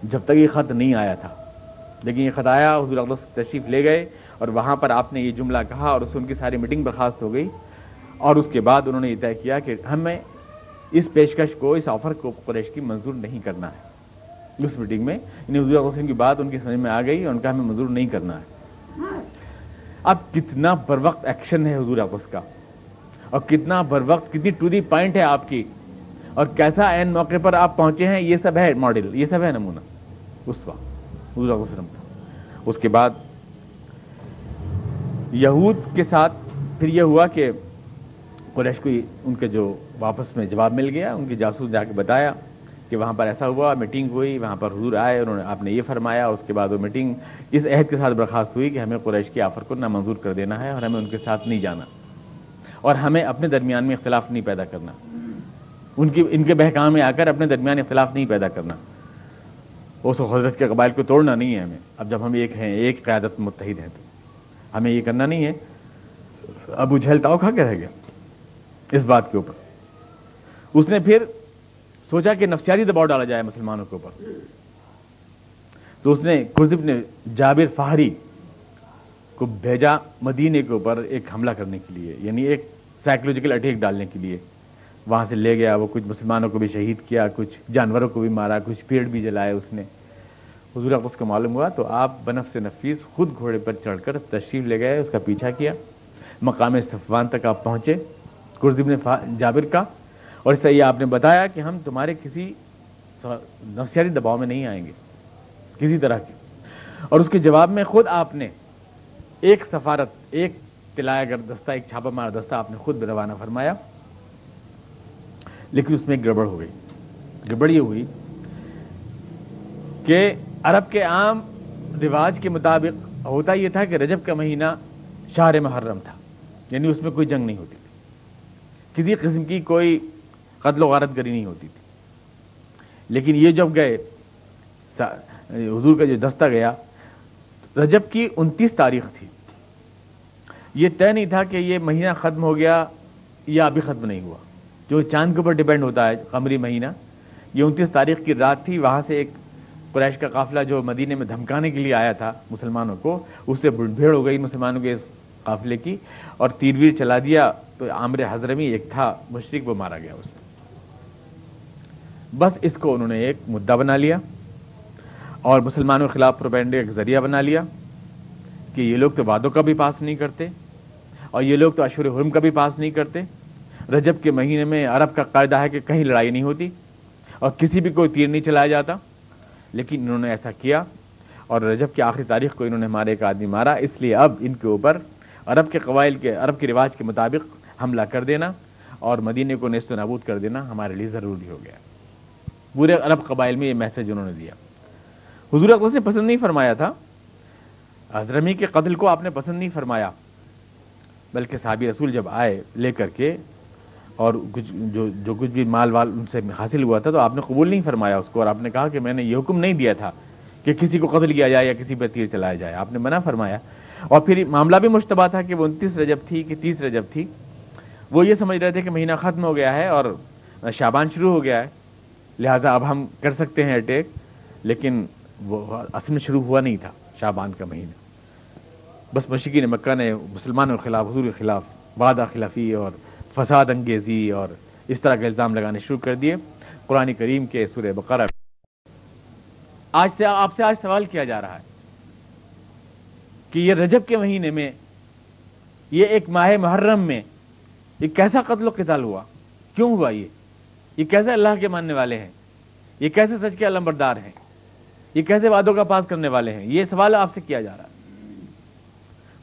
[SPEAKER 1] جب تک یہ خط نہیں آیا تھا۔ لیکن یہ خط آیا، حضور اقدس تشریف لے گئے، اور وہاں پر آپ نے یہ جملہ کہا، اور اس سے ان کی ساری میٹنگ برخاست ہو گئی، اور اس کے بعد انہوں نے یہ طے کیا کہ ہمیں اس پیشکش کو، اس آفر کو قریش کی منظور نہیں کرنا ہے۔ اس میٹنگ میں انہیں حضور علیہ وسلم کی بات ان کی سمجھ میں آ گئی، اور ان کا ہمیں منظور نہیں کرنا ہے۔ اب کتنا بر وقت ایکشن ہے حضور اقدس کا، اور کتنا بر وقت، کتنی ٹو دی پوائنٹ ہے آپ کی، اور کیسا عین موقع پر آپ پہنچے ہیں، یہ سب ہے ماڈل، یہ سب ہے نمونہ اس وقت حضور علیہ وسلم کا۔ اس کے بعد یہود کے ساتھ پھر یہ ہوا کہ قریش کو ان کے جو واپس میں جواب مل گیا، ان کے جاسوس جا کے بتایا کہ وہاں پر ایسا ہوا، میٹنگ ہوئی، وہاں پر حضور آئے، انہوں نے آپ نے یہ فرمایا۔ اس کے بعد وہ میٹنگ اس عہد کے ساتھ برخاست ہوئی کہ ہمیں قریش کی آفر کو نامنظور کر دینا ہے، اور ہمیں ان کے ساتھ نہیں جانا، اور ہمیں اپنے درمیان میں اختلاف نہیں پیدا کرنا، ان کے بہکام میں آ کر اپنے درمیان اختلاف نہیں پیدا کرنا، اوس و خزرج کے قبائل کو توڑنا نہیں ہے ہمیں۔ اب جب ہم ایک ہیں، ایک قیادت متحد ہیں، تو ہمیں یہ کرنا نہیں ہے۔ ابو جہل تاؤ کھا کے رہ گیا اس بات کے اوپر۔ اس نے پھر سوچا کہ نفسیاتی دباؤ ڈالا جائے مسلمانوں کے اوپر، تو اس نے قرظ بن جابر فہری کو بھیجا مدینے کے اوپر ایک حملہ کرنے کے لیے، یعنی ایک سائیکولوجیکل اٹیک ڈالنے کے لیے۔ وہاں سے لے گیا، وہ کچھ مسلمانوں کو بھی شہید کیا، کچھ جانوروں کو بھی مارا، کچھ پیڑ بھی جلائے اس نے۔ حضور اقدس کو معلوم ہوا تو آپ بنفس نفیس خود گھوڑے پر چڑھ کر تشریف لے گئے، اس کا پیچھا کیا، مقام صفوان تک آپ پہنچے قرظ بن جابر کا، اور اس سے یہ آپ نے بتایا کہ ہم تمہارے کسی نفسیاتی دباؤ میں نہیں آئیں گے کسی طرح کی۔ اور اس کے جواب میں خود آپ نے ایک سفارت، ایک طلائی گر دستہ، ایک چھاپہ مار دستہ آپ نے خود روانہ فرمایا، لیکن اس میں ایک گڑبڑ ہو گئی۔ گڑبڑ یہ ہوئی کہ عرب کے عام رواج کے مطابق ہوتا یہ تھا کہ رجب کا مہینہ شہر محرم تھا، یعنی اس میں کوئی جنگ نہیں ہوتی تھی، کسی قسم کی کوئی قتل و غارت گری نہیں ہوتی تھی۔ لیکن یہ جب گئے، حضور کا جو دستہ گیا، رجب کی 29 تاریخ تھی، یہ طے نہیں تھا کہ یہ مہینہ ختم ہو گیا یا ابھی ختم نہیں ہوا، جو چاند کے اوپر ڈیپینڈ ہوتا ہے قمری مہینہ۔ یہ 29 تاریخ کی رات تھی، وہاں سے ایک قریش کا قافلہ جو مدینے میں دھمکانے کے لیے آیا تھا مسلمانوں کو، اس سے بھیڑ ہو گئی مسلمانوں کے اس قافلے کی، اور تیر ویر چلا دیا، تو عامر حضرمی ایک تھا مشرک، وہ مارا گیا اس میں۔ بس اس کو انہوں نے ایک مدعا بنا لیا، اور مسلمانوں کے خلاف پروپیگنڈے کا ذریعہ بنا لیا کہ یہ لوگ تو وعدوں کا بھی پاس نہیں کرتے، اور یہ لوگ تو اشہر حرم کا بھی پاس نہیں کرتے۔ رجب کے مہینے میں عرب کا قاعدہ ہے کہ کہیں لڑائی نہیں ہوتی، اور کسی بھی کوئی تیر نہیں چلایا جاتا، لیکن انہوں نے ایسا کیا، اور رجب کی آخری تاریخ کو انہوں نے ہمارے ایک آدمی مارا، اس لیے اب ان کے اوپر عرب کے قبائل کے، عرب کے رواج کے مطابق حملہ کر دینا اور مدینے کو نیست و نابود کر دینا ہمارے لیے ضروری ہو گیا۔ پورے عرب قبائل میں یہ میسج انہوں نے دیا۔ حضور اقدس نے پسند نہیں فرمایا تھا، حضرمی کے قتل کو آپ نے پسند نہیں فرمایا، بلکہ صحابی رسول جب آئے لے کر کے، اور کچھ جو کچھ بھی مال وال ان سے حاصل ہوا تھا تو آپ نے قبول نہیں فرمایا اس کو، اور آپ نے کہا کہ میں نے یہ حکم نہیں دیا تھا کہ کسی کو قتل کیا جائے یا کسی پہ تیر چلایا جائے، آپ نے منع فرمایا۔ اور پھر معاملہ بھی مشتبہ تھا کہ وہ 29 رجب تھی کہ 30 رجب تھی، وہ یہ سمجھ رہے تھے کہ مہینہ ختم ہو گیا ہے اور شعبان شروع ہو گیا ہے، لہٰذا اب ہم کر سکتے ہیں اٹیک، لیکن وہ اصل میں شروع ہوا نہیں تھا شعبان کا مہینہ۔ بس مشرکین مکہ نے مسلمانوں کے خلاف، حضور کے خلاف وعدہ خلافی اور فساد انگیزی اور اس طرح کے الزام لگانے شروع کر دیے۔ قرآن کریم کے سورہ بقرہ آپ سے آج سوال کیا جا رہا ہے کہ یہ رجب کے مہینے میں، یہ ایک ماہ محرم میں یہ کیسا قتل و قتال ہوا، کیوں ہوا؟ یہ کیسے اللہ کے ماننے والے ہیں، یہ کیسے سچ کے علمبردار ہیں، یہ کیسے وعدوں کا پاس کرنے والے ہیں؟ یہ سوال آپ سے کیا جا رہا ہے۔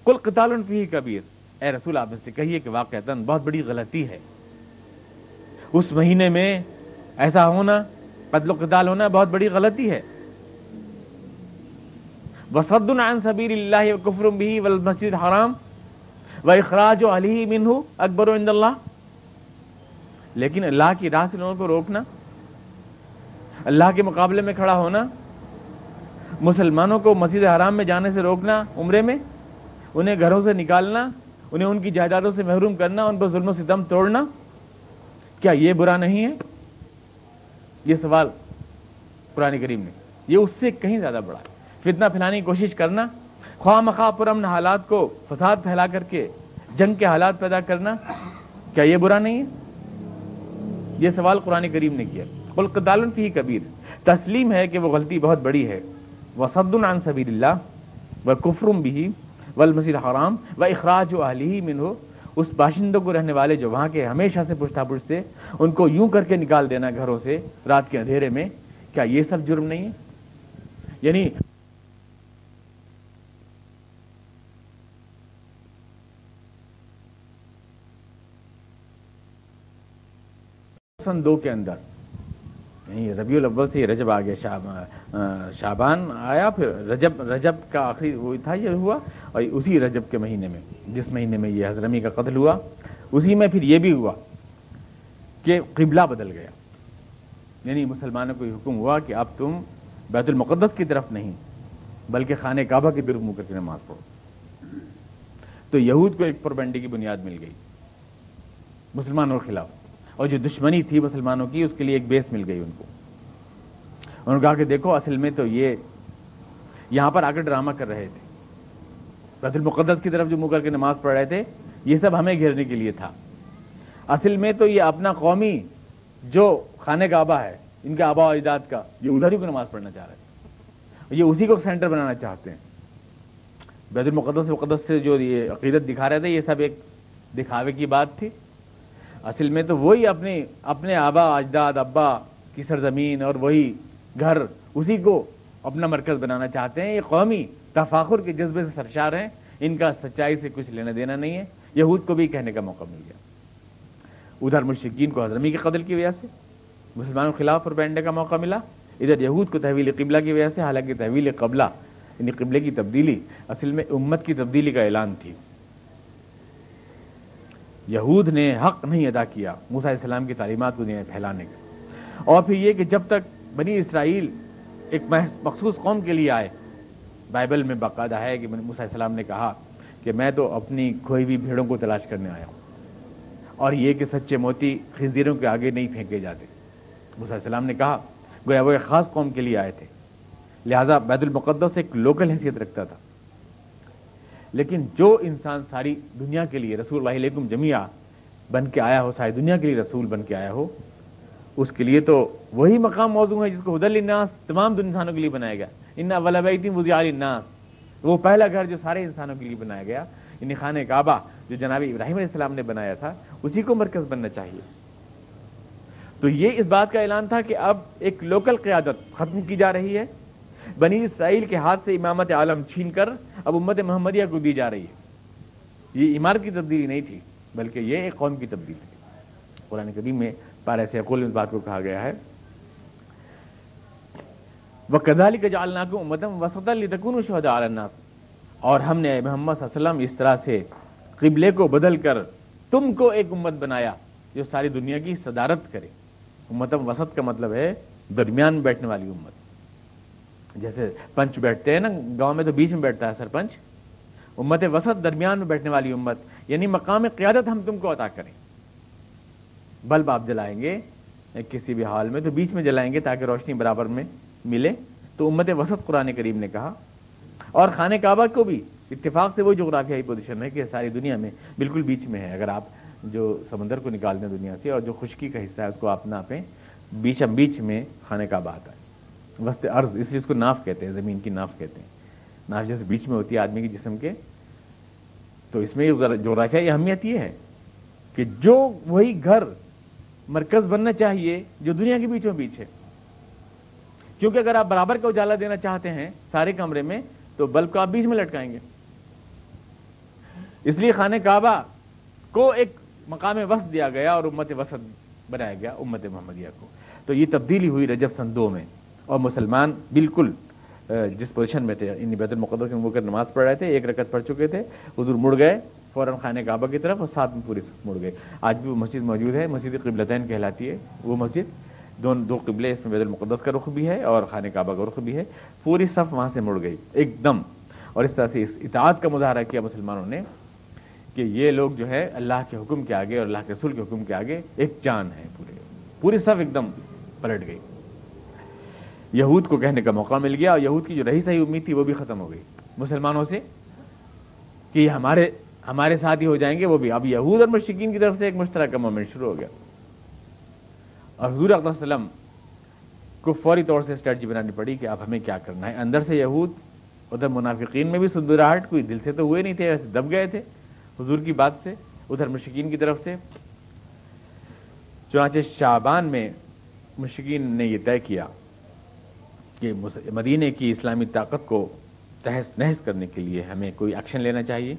[SPEAKER 1] قل قتال فیہ کبیر، اے رسول آپ سے کہیے کہ واقعتاً بہت بڑی غلطی ہے اس مہینے میں ایسا ہونا، قتل و قتال ہونا بہت بڑی غلطی ہے۔ وصد عن سبیل اللہ وکفر بہ والمسجد الحرام واخراج اہلہ منہ اکبر عند اللہ، لیکن اللہ کی راہ سے لوگوں کو روکنا، اللہ کے مقابلے میں کھڑا ہونا، مسلمانوں کو مسجد حرام میں جانے سے روکنا، عمرے میں انہیں گھروں سے نکالنا، انہیں ان کی جائیدادوں سے محروم کرنا، ان پر ظلم و ستم توڑنا، کیا یہ برا نہیں ہے؟ یہ سوال قرآن کریم نے، یہ اس سے کہیں زیادہ بڑا ہے۔ فتنہ پھیلانے کی کوشش کرنا، خواہ مخواہ پرامن حالات کو فساد پھیلا کر کے جنگ کے حالات پیدا کرنا، کیا یہ برا نہیں ہے؟ یہ سوال قرآن کریم نے کیا۔ قل قتال فیہ کبیر، تسلیم ہے کہ وہ غلطی بہت بڑی ہے۔ وصد عن سبیل اللہ وکفر بہ والمسجد الحرام واخراج اہلہ منہ، اس باشندوں کو رہنے والے جو وہاں کے ہمیشہ سے پشتا پشت سے، ان کو یوں کر کے نکال دینا گھروں سے رات کے اندھیرے میں، کیا یہ سب جرم نہیں ہے؟ یعنی سن 2 کے اندر، یعنی ربیع الاول سے رجب آ گیا، شعبان آیا، پھر رجب کا آخری وہ تھا، یہ ہوا، اور اسی رجب کے مہینے میں جس مہینے میں یہ حضرمی کا قتل ہوا، اسی میں پھر یہ بھی ہوا کہ قبلہ بدل گیا، یعنی مسلمانوں کو یہ حکم ہوا کہ اب تم بیت المقدس کی طرف نہیں بلکہ خانہ کعبہ کی طرف منہ کر کے نماز پڑھو۔ تو یہود کو ایک پروپیگنڈے کی بنیاد مل گئی مسلمانوں کے خلاف، اور جو دشمنی تھی مسلمانوں کی اس کے لیے ایک بیس مل گئی ان کو۔ انہوں نے کہا کہ دیکھو اصل میں تو یہ یہاں پر آ کر ڈرامہ کر رہے تھے، بیت المقدس کی طرف جو منہ کر کے نماز پڑھ رہے تھے، یہ سب ہمیں گھیرنے کے لیے تھا۔ اصل میں تو یہ اپنا قومی جو خانہ کعبہ ہے ان کے آباء و اجداد کا، یہ ادھر ہی کو نماز پڑھنا چاہ رہے تھے، یہ اسی کو سینٹر بنانا چاہتے ہیں۔ بیت المقدس سے جو یہ عقیدت دکھا رہے تھے، یہ سب ایک دکھاوے کی بات تھی۔ اصل میں تو وہی اپنے آباء اجداد، ابا کی سرزمین اور وہی گھر، اسی کو اپنا مرکز بنانا چاہتے ہیں۔ یہ قومی تفاخر کے جذبے سے سرشار ہیں، ان کا سچائی سے کچھ لینا دینا نہیں ہے۔ یہود کو بھی کہنے کا موقع مل گیا، ادھر مشرکین کو حضرمی کے قتل کی وجہ سے مسلمانوں کے خلاف پروپیگنڈے کا موقع ملا، ادھر یہود کو تحویل قبلہ کی وجہ سے، حالانکہ تحویل قبلہ یعنی قبلے کی تبدیلی اصل میں امت کی تبدیلی کا اعلان تھی۔ یہود نے حق نہیں ادا کیا موسیٰ علیہ السلام کی تعلیمات کو دنیا میں پھیلانے کا، اور پھر یہ کہ جب تک بنی اسرائیل ایک مخصوص قوم کے لیے آئے، بائبل میں باقاعدہ ہے کہ موسیٰ علیہ السلام نے کہا کہ میں تو اپنی کھوئی ہوئی بھیڑوں کو تلاش کرنے آیا ہوں، اور یہ کہ سچے موتی خنزیروں کے آگے نہیں پھینکے جاتے۔ موسیٰ علیہ السلام نے کہا گویا وہ ایک خاص قوم کے لیے آئے تھے، لہٰذا بیت المقدس ایک لوکل حیثیت رکھتا تھا۔ لیکن جو انسان ساری دنیا کے لیے رسول اللہ علیکم جمیعہ بن کے آیا ہو، ساری دنیا کے لیے رسول بن کے آیا ہو، اس کے لیے تو وہی مقام موضوع ہے جس کو ہدی للناس تمام انسانوں کے لیے بنایا گیا۔ ان اول بیت وضع للناس، وہ پہلا گھر جو سارے انسانوں کے لیے بنایا گیا، یعنی خانہ کعبہ جو جناب ابراہیم علیہ السلام نے بنایا تھا، اسی کو مرکز بننا چاہیے۔ تو یہ اس بات کا اعلان تھا کہ اب ایک لوکل قیادت ختم کی جا رہی ہے، بنی اسرائیل کے ہاتھ سے امامت عالم چھین کر اب امت محمدیہ کو دی جا رہی ہے۔ یہ عمارت کی تبدیلی نہیں تھی بلکہ یہ ایک قوم کی تبدیلی تھی۔ قرآن کریم میں پارہ سیقول میں اس بات کو کہا گیا ہے، وَكَذَلِكَ جَعَلْنَاكُمْ أُمَّةً وَسَطًا لِتَكُونُوا شُهَدَاءَ عَلَى النَّاسِ، اور ہم نے محمد صلی اللہ علیہ وسلم اس طرح سے قبلے کو بدل کر تم کو ایک امت بنایا جو ساری دنیا کی صدارت کرے. امت وسط کا مطلب ہے درمیان میں بیٹھنے والی امت. جیسے پنچ بیٹھتے ہیں نا گاؤں میں تو بیچ میں بیٹھتا ہے سرپنچ. امت وسط درمیان میں بیٹھنے والی امت, یعنی مقام قیادت ہم تم کو عطا کریں. بلب آپ جلائیں گے کسی بھی حال میں تو بیچ میں جلائیں گے تاکہ روشنی برابر میں ملے, تو امت وسط قرآن کریم نے کہا. اور خانہ کعبہ کو بھی اتفاق سے وہ جغرافیائی پوزیشن ہے کہ ساری دنیا میں بالکل بیچ میں ہے. اگر آپ جو سمندر کو نکال دیں دنیا سے اور جو خشکی کا حصہ ہے اس کو آپ ناپیں, بیچ میں خانہ کعبہ آتا ہے. وسط ارض, اس لیے اس کو ناف کہتے ہیں, زمین کی ناف کہتے ہیں. ناف جیسے بیچ میں ہوتی ہے آدمی کے جسم کے, تو اس میں جغرافیائی اہمیت یہ ہے کہ جو وہی گھر مرکز بننا چاہیے جو دنیا کے بیچوں بیچ ہے. کیونکہ اگر آپ برابر کا اجالا دینا چاہتے ہیں سارے کمرے میں تو بلب کو آپ بیچ میں لٹکائیں گے. اس لیے خانہ کعبہ کو ایک مقام وسط دیا گیا اور امت وسط بنایا گیا امت محمدیہ کو. تو یہ تبدیلی ہوئی رجب سن 2 میں, اور مسلمان بالکل جس پوزیشن میں تھے, ان بیت المقدس میں وہ کر نماز پڑھ رہے تھے, 1 رکعت پڑھ چکے تھے, حضور مڑ گئے فوراً خانہ کعبہ کی طرف اور ساتھ میں پوری مڑ گئے. آج بھی وہ مسجد موجود ہے, مسجد قبلتین کہلاتی ہے وہ مسجد. دو قبلے, اس میں بیت المقدس کا رخ بھی ہے اور خانہ کعبہ کا رخ بھی ہے. پوری صف وہاں سے مڑ گئی ایک دم, اور اس طرح سے اس اطاعت کا مظاہرہ کیا مسلمانوں نے کہ یہ لوگ جو ہے اللہ کے حکم کے آگے اور اللہ کے رسول کے حکم کے آگے ایک جان ہے. پوری صف ایک دم پلٹ گئی. یہود کو کہنے کا موقع مل گیا, اور یہود کی جو رہی صحیح امید تھی وہ بھی ختم ہو گئی مسلمانوں سے کہ یہ ہمارے ساتھ ہی ہو جائیں گے. وہ بھی اب یہود اور مشرکین کی طرف سے ایک مشترکہ مومنٹ شروع ہو گیا, اور حضور اکرم صلی اللہ علیہ وسلم کو فوری طور سے اسٹریٹجی بنانی پڑی کہ اب ہمیں کیا کرنا ہے. اندر سے یہود, ادھر منافقین میں بھی سندراہٹ, کوئی دل سے تو ہوئے نہیں تھے, ایسے دب گئے تھے حضور کی بات سے, ادھر مشرکین کی طرف سے. چنانچہ شعبان میں مشرکین نے یہ طے کیا کہ مدینے کی اسلامی طاقت کو تہس نہس کرنے کے لیے ہمیں کوئی ایکشن لینا چاہیے,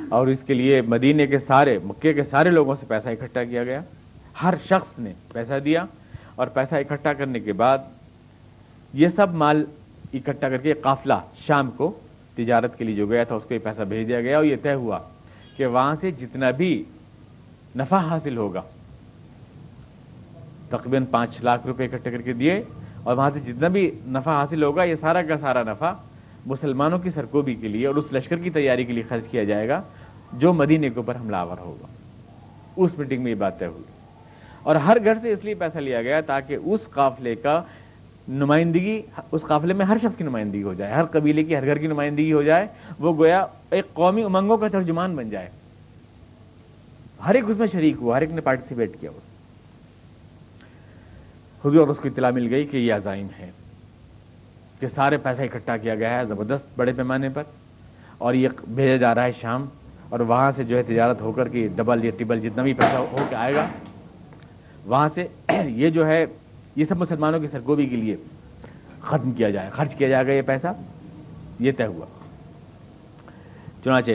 [SPEAKER 1] اور اس کے لیے مدینے کے مکے کے سارے لوگوں سے پیسہ اکٹھا کیا گیا. ہر شخص نے پیسہ دیا, اور پیسہ اکٹھا کرنے کے بعد یہ سب مال اکٹھا کر کے قافلہ شام کو تجارت کے لیے جو گیا تھا اس کو یہ پیسہ بھیج دیا گیا, اور یہ طے ہوا کہ وہاں سے جتنا بھی نفع حاصل ہوگا, تقریباً 5 لاکھ روپے اکٹھے کر کے دیے, اور وہاں سے جتنا بھی نفع حاصل ہوگا یہ سارا کا سارا نفع مسلمانوں کی سرکوبی کے لیے اور اس لشکر کی تیاری کے لیے خرچ کیا جائے گا جو مدینے کے اوپر حملہ آور ہوگا. اس میٹنگ میں یہ بات طے ہوئی, اور ہر گھر سے اس لیے پیسہ لیا گیا تاکہ اس قافلے کا نمائندگی, اس قافلے میں ہر شخص کی نمائندگی ہو جائے, ہر قبیلے کی, ہر گھر کی نمائندگی ہو جائے. وہ گویا ایک قومی امنگوں کا ترجمان بن جائے. ہر ایک اس میں شریک ہوا, ہر ایک نے پارٹیسپیٹ کیا. حضور اور اس کو اطلاع مل گئی کہ یہ عزائم ہے, کہ سارے پیسہ اکٹھا کیا گیا ہے زبردست بڑے پیمانے پر, اور یہ بھیجا جا رہا ہے شام, اور وہاں سے جو ہے تجارت ہو کر کے ڈبل یا ٹربل جتنا بھی پیسہ ہو کے آئے گا وہاں سے یہ جو ہے یہ سب مسلمانوں کی سرگوبی کے لیے ختم کیا جائے, خرچ کیا جائے گا یہ پیسہ. یہ طے ہوا. چنانچہ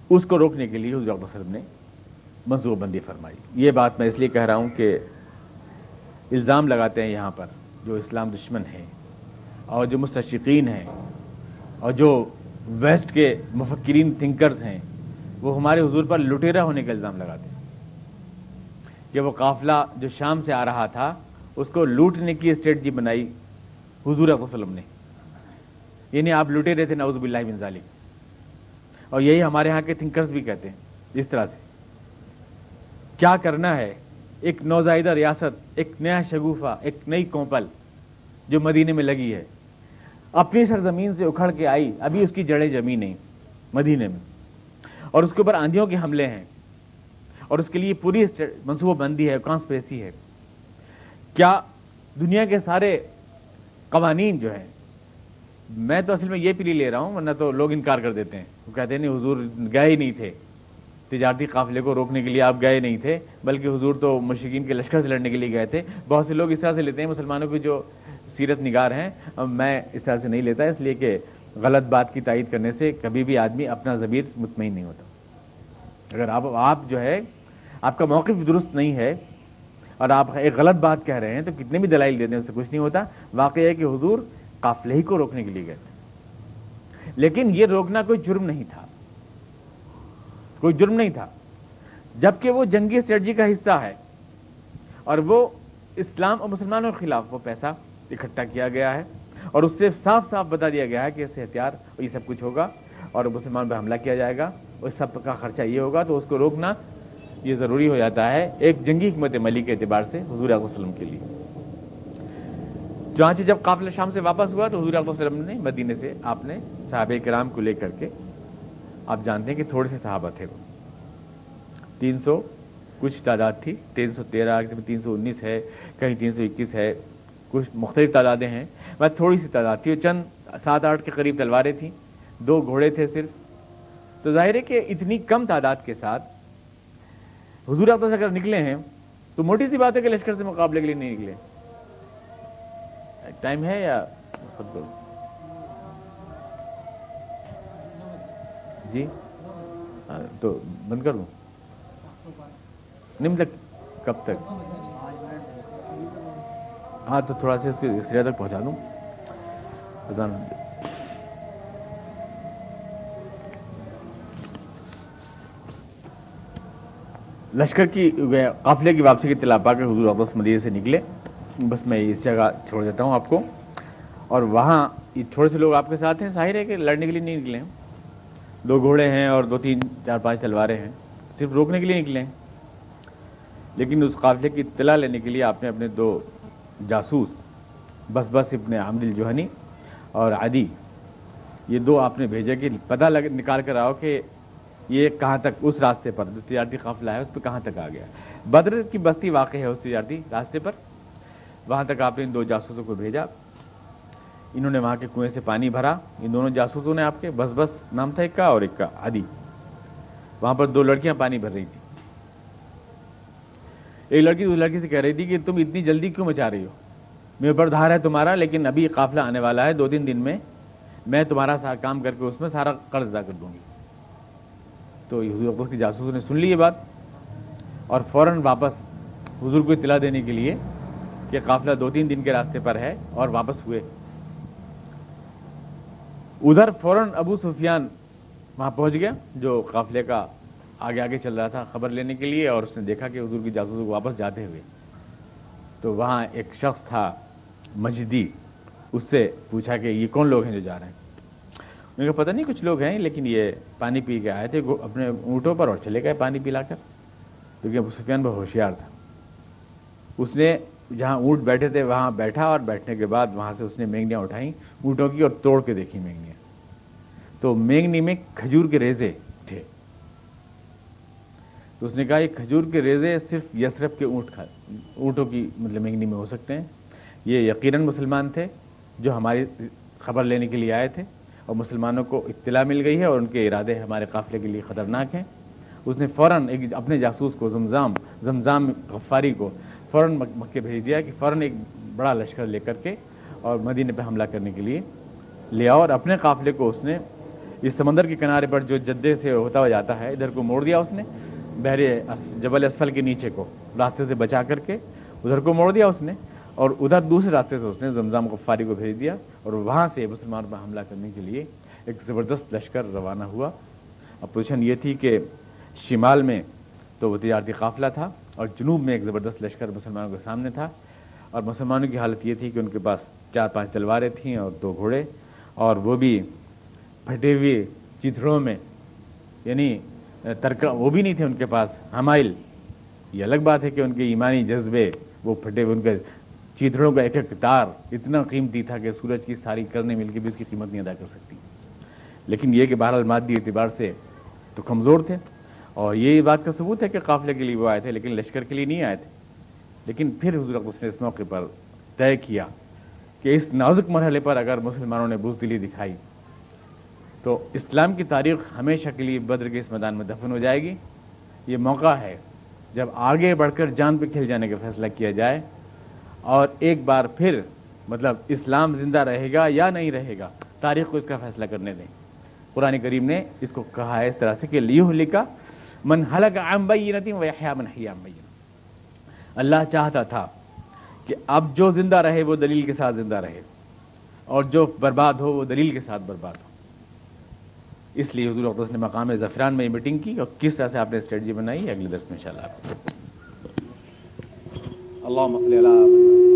[SPEAKER 1] اس کو روکنے کے لیے حضور صلی اللہ علیہ وسلم نے منصوبہ بندی فرمائی. یہ بات میں اس لیے کہہ رہا ہوں کہ الزام لگاتے ہیں یہاں پر جو اسلام دشمن ہیں اور جو مستشرقین ہیں اور جو ویسٹ کے مفکرین تھنکرز ہیں, وہ ہمارے حضور پر لٹیرا ہونے کا الزام لگاتے ہیں کہ وہ قافلہ جو شام سے آ رہا تھا اس کو لوٹنے کی اسٹریٹجی بنائی حضور صلی اللہ علیہ وسلم نے. یعنی آپ لٹے رہے تھے نعوذ باللہ من ذالک, اور یہی ہمارے ہاں کے تھنکرز بھی کہتے ہیں. اس طرح سے کیا کرنا ہے, ایک نوزائیدہ ریاست, ایک نیا شگوفہ, ایک نئی کوپل جو مدینے میں لگی ہے, اپنی سرزمین سے اکھڑ کے آئی, ابھی اس کی جڑیں جمی نہیں مدینے میں, اور اس کے اوپر آندھیوں کے حملے ہیں, اور اس کے لیے پوری منصوبہ بندی ہے, کانسپریسی ہے. کیا دنیا کے سارے قوانین جو ہیں, میں تو اصل میں یہ پلی لے رہا ہوں, ورنہ تو لوگ انکار کر دیتے ہیں, وہ کہتے ہیں نہیں حضور گئے ہی نہیں تھے, تجارتی قافلے کو روکنے کے لیے آپ گئے نہیں تھے, بلکہ حضور تو مشرکین کے لشکر سے لڑنے کے لیے گئے تھے. بہت سے لوگ اس طرح سے لیتے ہیں مسلمانوں کی جو سیرت نگار ہیں, میں اس طرح سے نہیں لیتا, اس لیے کہ غلط بات کی تائید کرنے سے کبھی بھی آدمی اپنا ضمیر مطمئن نہیں ہوتا. اگر آپ جو ہے آپ کا موقف درست نہیں ہے اور آپ ایک غلط بات کہہ رہے ہیں تو کتنے بھی دلائل دیتے ہیں اس سے کچھ نہیں ہوتا. واقعہ ہے کہ حضور قافلے ہی کو روکنے کے لیے گئے تھے, لیکن یہ روکنا کوئی جرم نہیں تھا, کوئی جرم نہیں تھا. جبکہ وہ جنگی اسٹریٹجی کا حصہ ہے اور وہ اسلام اور مسلمانوں کے خلاف وہ پیسہ اکٹھا کیا گیا ہے اور اس سے صاف صاف بتا دیا گیا ہے کہ اس سے ہتھیار یہ سب کچھ ہوگا اور مسلمان پہ حملہ کیا جائے گا اور سب کا خرچہ یہ ہوگا، تو اس کو روکنا یہ ضروری ہو جاتا ہے ایک جنگی حکمت عملی کے اعتبار سے حضور اکرم صلی اللہ علیہ وسلم کے لیے۔ چنانچہ جب قافلہ شام سے واپس ہوا تو حضور اکرم صلی اللہ علیہ وسلم نے مدینے سے آپ نے صحابہ کرام کو لے کر کے، آپ جانتے ہیں کہ تھوڑے سے صحابہ تھے، وہ 300 کچھ تعداد تھی، 313 319 ہے، کہیں 321 ہے، کچھ مختلف تعدادیں ہیں، بس تھوڑی سی تعداد تھی، چند 7-8 کے قریب تلواریں تھیں، 2 گھوڑے تھے صرف۔ تو ظاہر ہے کہ اتنی کم تعداد کے ساتھ حضور اکرم سے اگر نکلے ہیں تو موٹی سی بات ہے کہ لشکر سے مقابلے کے لیے نہیں نکلے۔ ٹائم ہے یا خود بولو؟ جی ہاں تو بند کر دوں؟ نہیں مطلب کب تک؟ ہاں تو تھوڑا سا اس کو سرے تک پہنچا دوں۔ لشکر کی قافلے کی واپسی کی اطلاع پا کر حضور واپس مدینے سے نکلے۔ بس میں اس جگہ چھوڑ دیتا ہوں آپ کو، اور وہاں یہ تھوڑے سے لوگ آپ کے ساتھ ہیں، ظاہر ہے کہ لڑنے کے لیے نہیں نکلے ہیں، 2 گھوڑے ہیں اور 2 3 4 5 تلواریں ہیں، صرف روکنے کے لیے نکلے ہیں۔ لیکن اس قافلے کی اطلاع لینے کے لیے آپ نے اپنے 2 جاسوس بس ابن عامر الجہنی اور عدی، یہ 2 آپ نے بھیجے کہ پتہ نکال کر آؤ کہ یہ کہاں تک اس راستے پر جو تجارتی قافلہ ہے اس پہ کہاں تک آ گیا۔ بدر کی بستی واقع ہے اس تجارتی راستے پر، وہاں تک آپ نے ان 2 جاسوسوں کو بھیجا۔ انہوں نے وہاں کے کنویں سے پانی بھرا، ان دونوں جاسوسوں نے، آپ کے بس نام تھا ایک کا اور ایک کا عدی، وہاں پر 2 لڑکیاں پانی بھر رہی تھیں۔ ایک لڑکی دوسری لڑکی سے کہہ رہی تھی کہ تم اتنی جلدی کیوں مچا رہی ہو، میرے اوپر دھار ہے تمہارا، لیکن ابھی قافلہ آنے والا ہے، 2-3 دن میں تمہارا سارا کام کر کے اس میں سارا قرض ادا کر دوں گی۔ تو حضور اکبر کی جاسوسوں نے سن لی یہ بات اور فوراً واپس حضور کو اطلاع دینے کے لیے کہ قافلہ 2-3 دن کے راستے پر ہے، اور واپس ہوئے۔ ادھر فوراً ابو سفیان وہاں پہنچ گیا جو قافلے کا آگے چل رہا تھا خبر لینے کے لیے، اور اس نے دیکھا کہ حضور کی جاسوسوں کو واپس جاتے ہوئے۔ تو وہاں ایک شخص تھا مجدی، اس سے پوچھا کہ یہ کون لوگ ہیں جو جا رہے ہیں؟ انہوں نے کہا پتہ نہیں کچھ لوگ ہیں، لیکن یہ پانی پی کے آئے تھے اپنے اونٹوں پر اور چلے گئے پانی پلا کر۔ کیونکہ ابو سفیان بہت ہوشیار تھا، اس نے جہاں اونٹ بیٹھے تھے وہاں بیٹھا، اور بیٹھنے کے بعد وہاں سے اس نے مینگنیاں اٹھائیں اونٹوں کی اور توڑ کے دیکھی مینگنیاں، تو مینگنی میں کھجور کے ریزے تھے۔ تو اس نے کہا یہ کھجور کے ریزے صرف یثرب کے اونٹوں کی مطلب مینگنی میں ہو سکتے ہیں، یہ یقیناً مسلمان تھے جو ہماری خبر لینے کے لیے آئے تھے، اور مسلمانوں کو اطلاع مل گئی ہے اور ان کے ارادے ہمارے قافلے کے لیے خطرناک ہیں۔ اس نے فوراً ایک اپنے جاسوس کو زمزام غفاری کو فوراً مکے بھیج دیا کہ فوراً ایک بڑا لشکر لے کر کے اور مدینے پہ حملہ کرنے کے لیے لے آؤ، اور اپنے قافلے کو اس نے اس سمندر کے کنارے پر جو جدے سے ہوتا ہوا جاتا ہے ادھر کو موڑ دیا، اس نے جبل اسفل کے نیچے کو راستے سے بچا کر کے ادھر کو موڑ دیا اس نے، اور ادھر دوسرے راستے سے اس نے زمزم غفاری کو بھیج دیا، اور وہاں سے مسلمانوں پر حملہ کرنے کے لیے ایک زبردست لشکر روانہ ہوا۔ اب پوزیشن یہ تھی کہ شمال میں تو وہ تجارتی قافلہ تھا اور جنوب میں ایک زبردست لشکر مسلمانوں کے سامنے تھا، اور مسلمانوں کی حالت یہ تھی کہ ان کے پاس 4-5 تلواریں تھیں اور 2 گھوڑے، اور وہ بھی پھٹے ہوئے چیتھڑوں میں، یعنی ترکا وہ بھی نہیں تھے ان کے پاس حمائل۔ یہ الگ بات ہے کہ ان کے ایمانی جذبے وہ پھٹے ہوئے، ان کے چیتھڑوں کا ایک تار اتنا قیمتی تھا کہ سورج کی ساری کرنیں مل کے بھی اس کی قیمت نہیں ادا کر سکتی، لیکن یہ کہ بہرحال مادی اعتبار سے تو کمزور تھے، اور یہ بات کا ثبوت ہے کہ قافلے کے لیے وہ آئے تھے لیکن لشکر کے لیے نہیں آئے تھے۔ لیکن پھر حضور اقدس نے اس موقع پر طے کیا کہ اس نازک مرحلے پر اگر مسلمانوں نے بزدلی دکھائی تو اسلام کی تاریخ ہمیشہ کے لیے بدر کے اس میدان میں دفن ہو جائے گی۔ یہ موقع ہے جب آگے بڑھ کر جان پہ کھیل جانے کا فیصلہ کیا جائے، اور ایک بار پھر مطلب اسلام زندہ رہے گا یا نہیں رہے گا، تاریخ کو اس کا فیصلہ کرنے دیں۔ قرآن کریم نے اس کو کہا ہے اس طرح سے کہ لیہلک من ہلک عن بینۃ ویحیی من حی عن بینۃ۔ اللہ چاہتا تھا کہ اب جو زندہ رہے وہ دلیل کے ساتھ زندہ رہے، اور جو برباد ہو وہ دلیل کے ساتھ برباد ہو۔ اس لیے حضور اقدس نے مقام زعفران میں یہ میٹنگ کی، اور کس طرح سے آپ نے اسٹریٹجی بنائی ہے اگلے درس میں انشاءاللہ آپ
[SPEAKER 2] اللهم صل على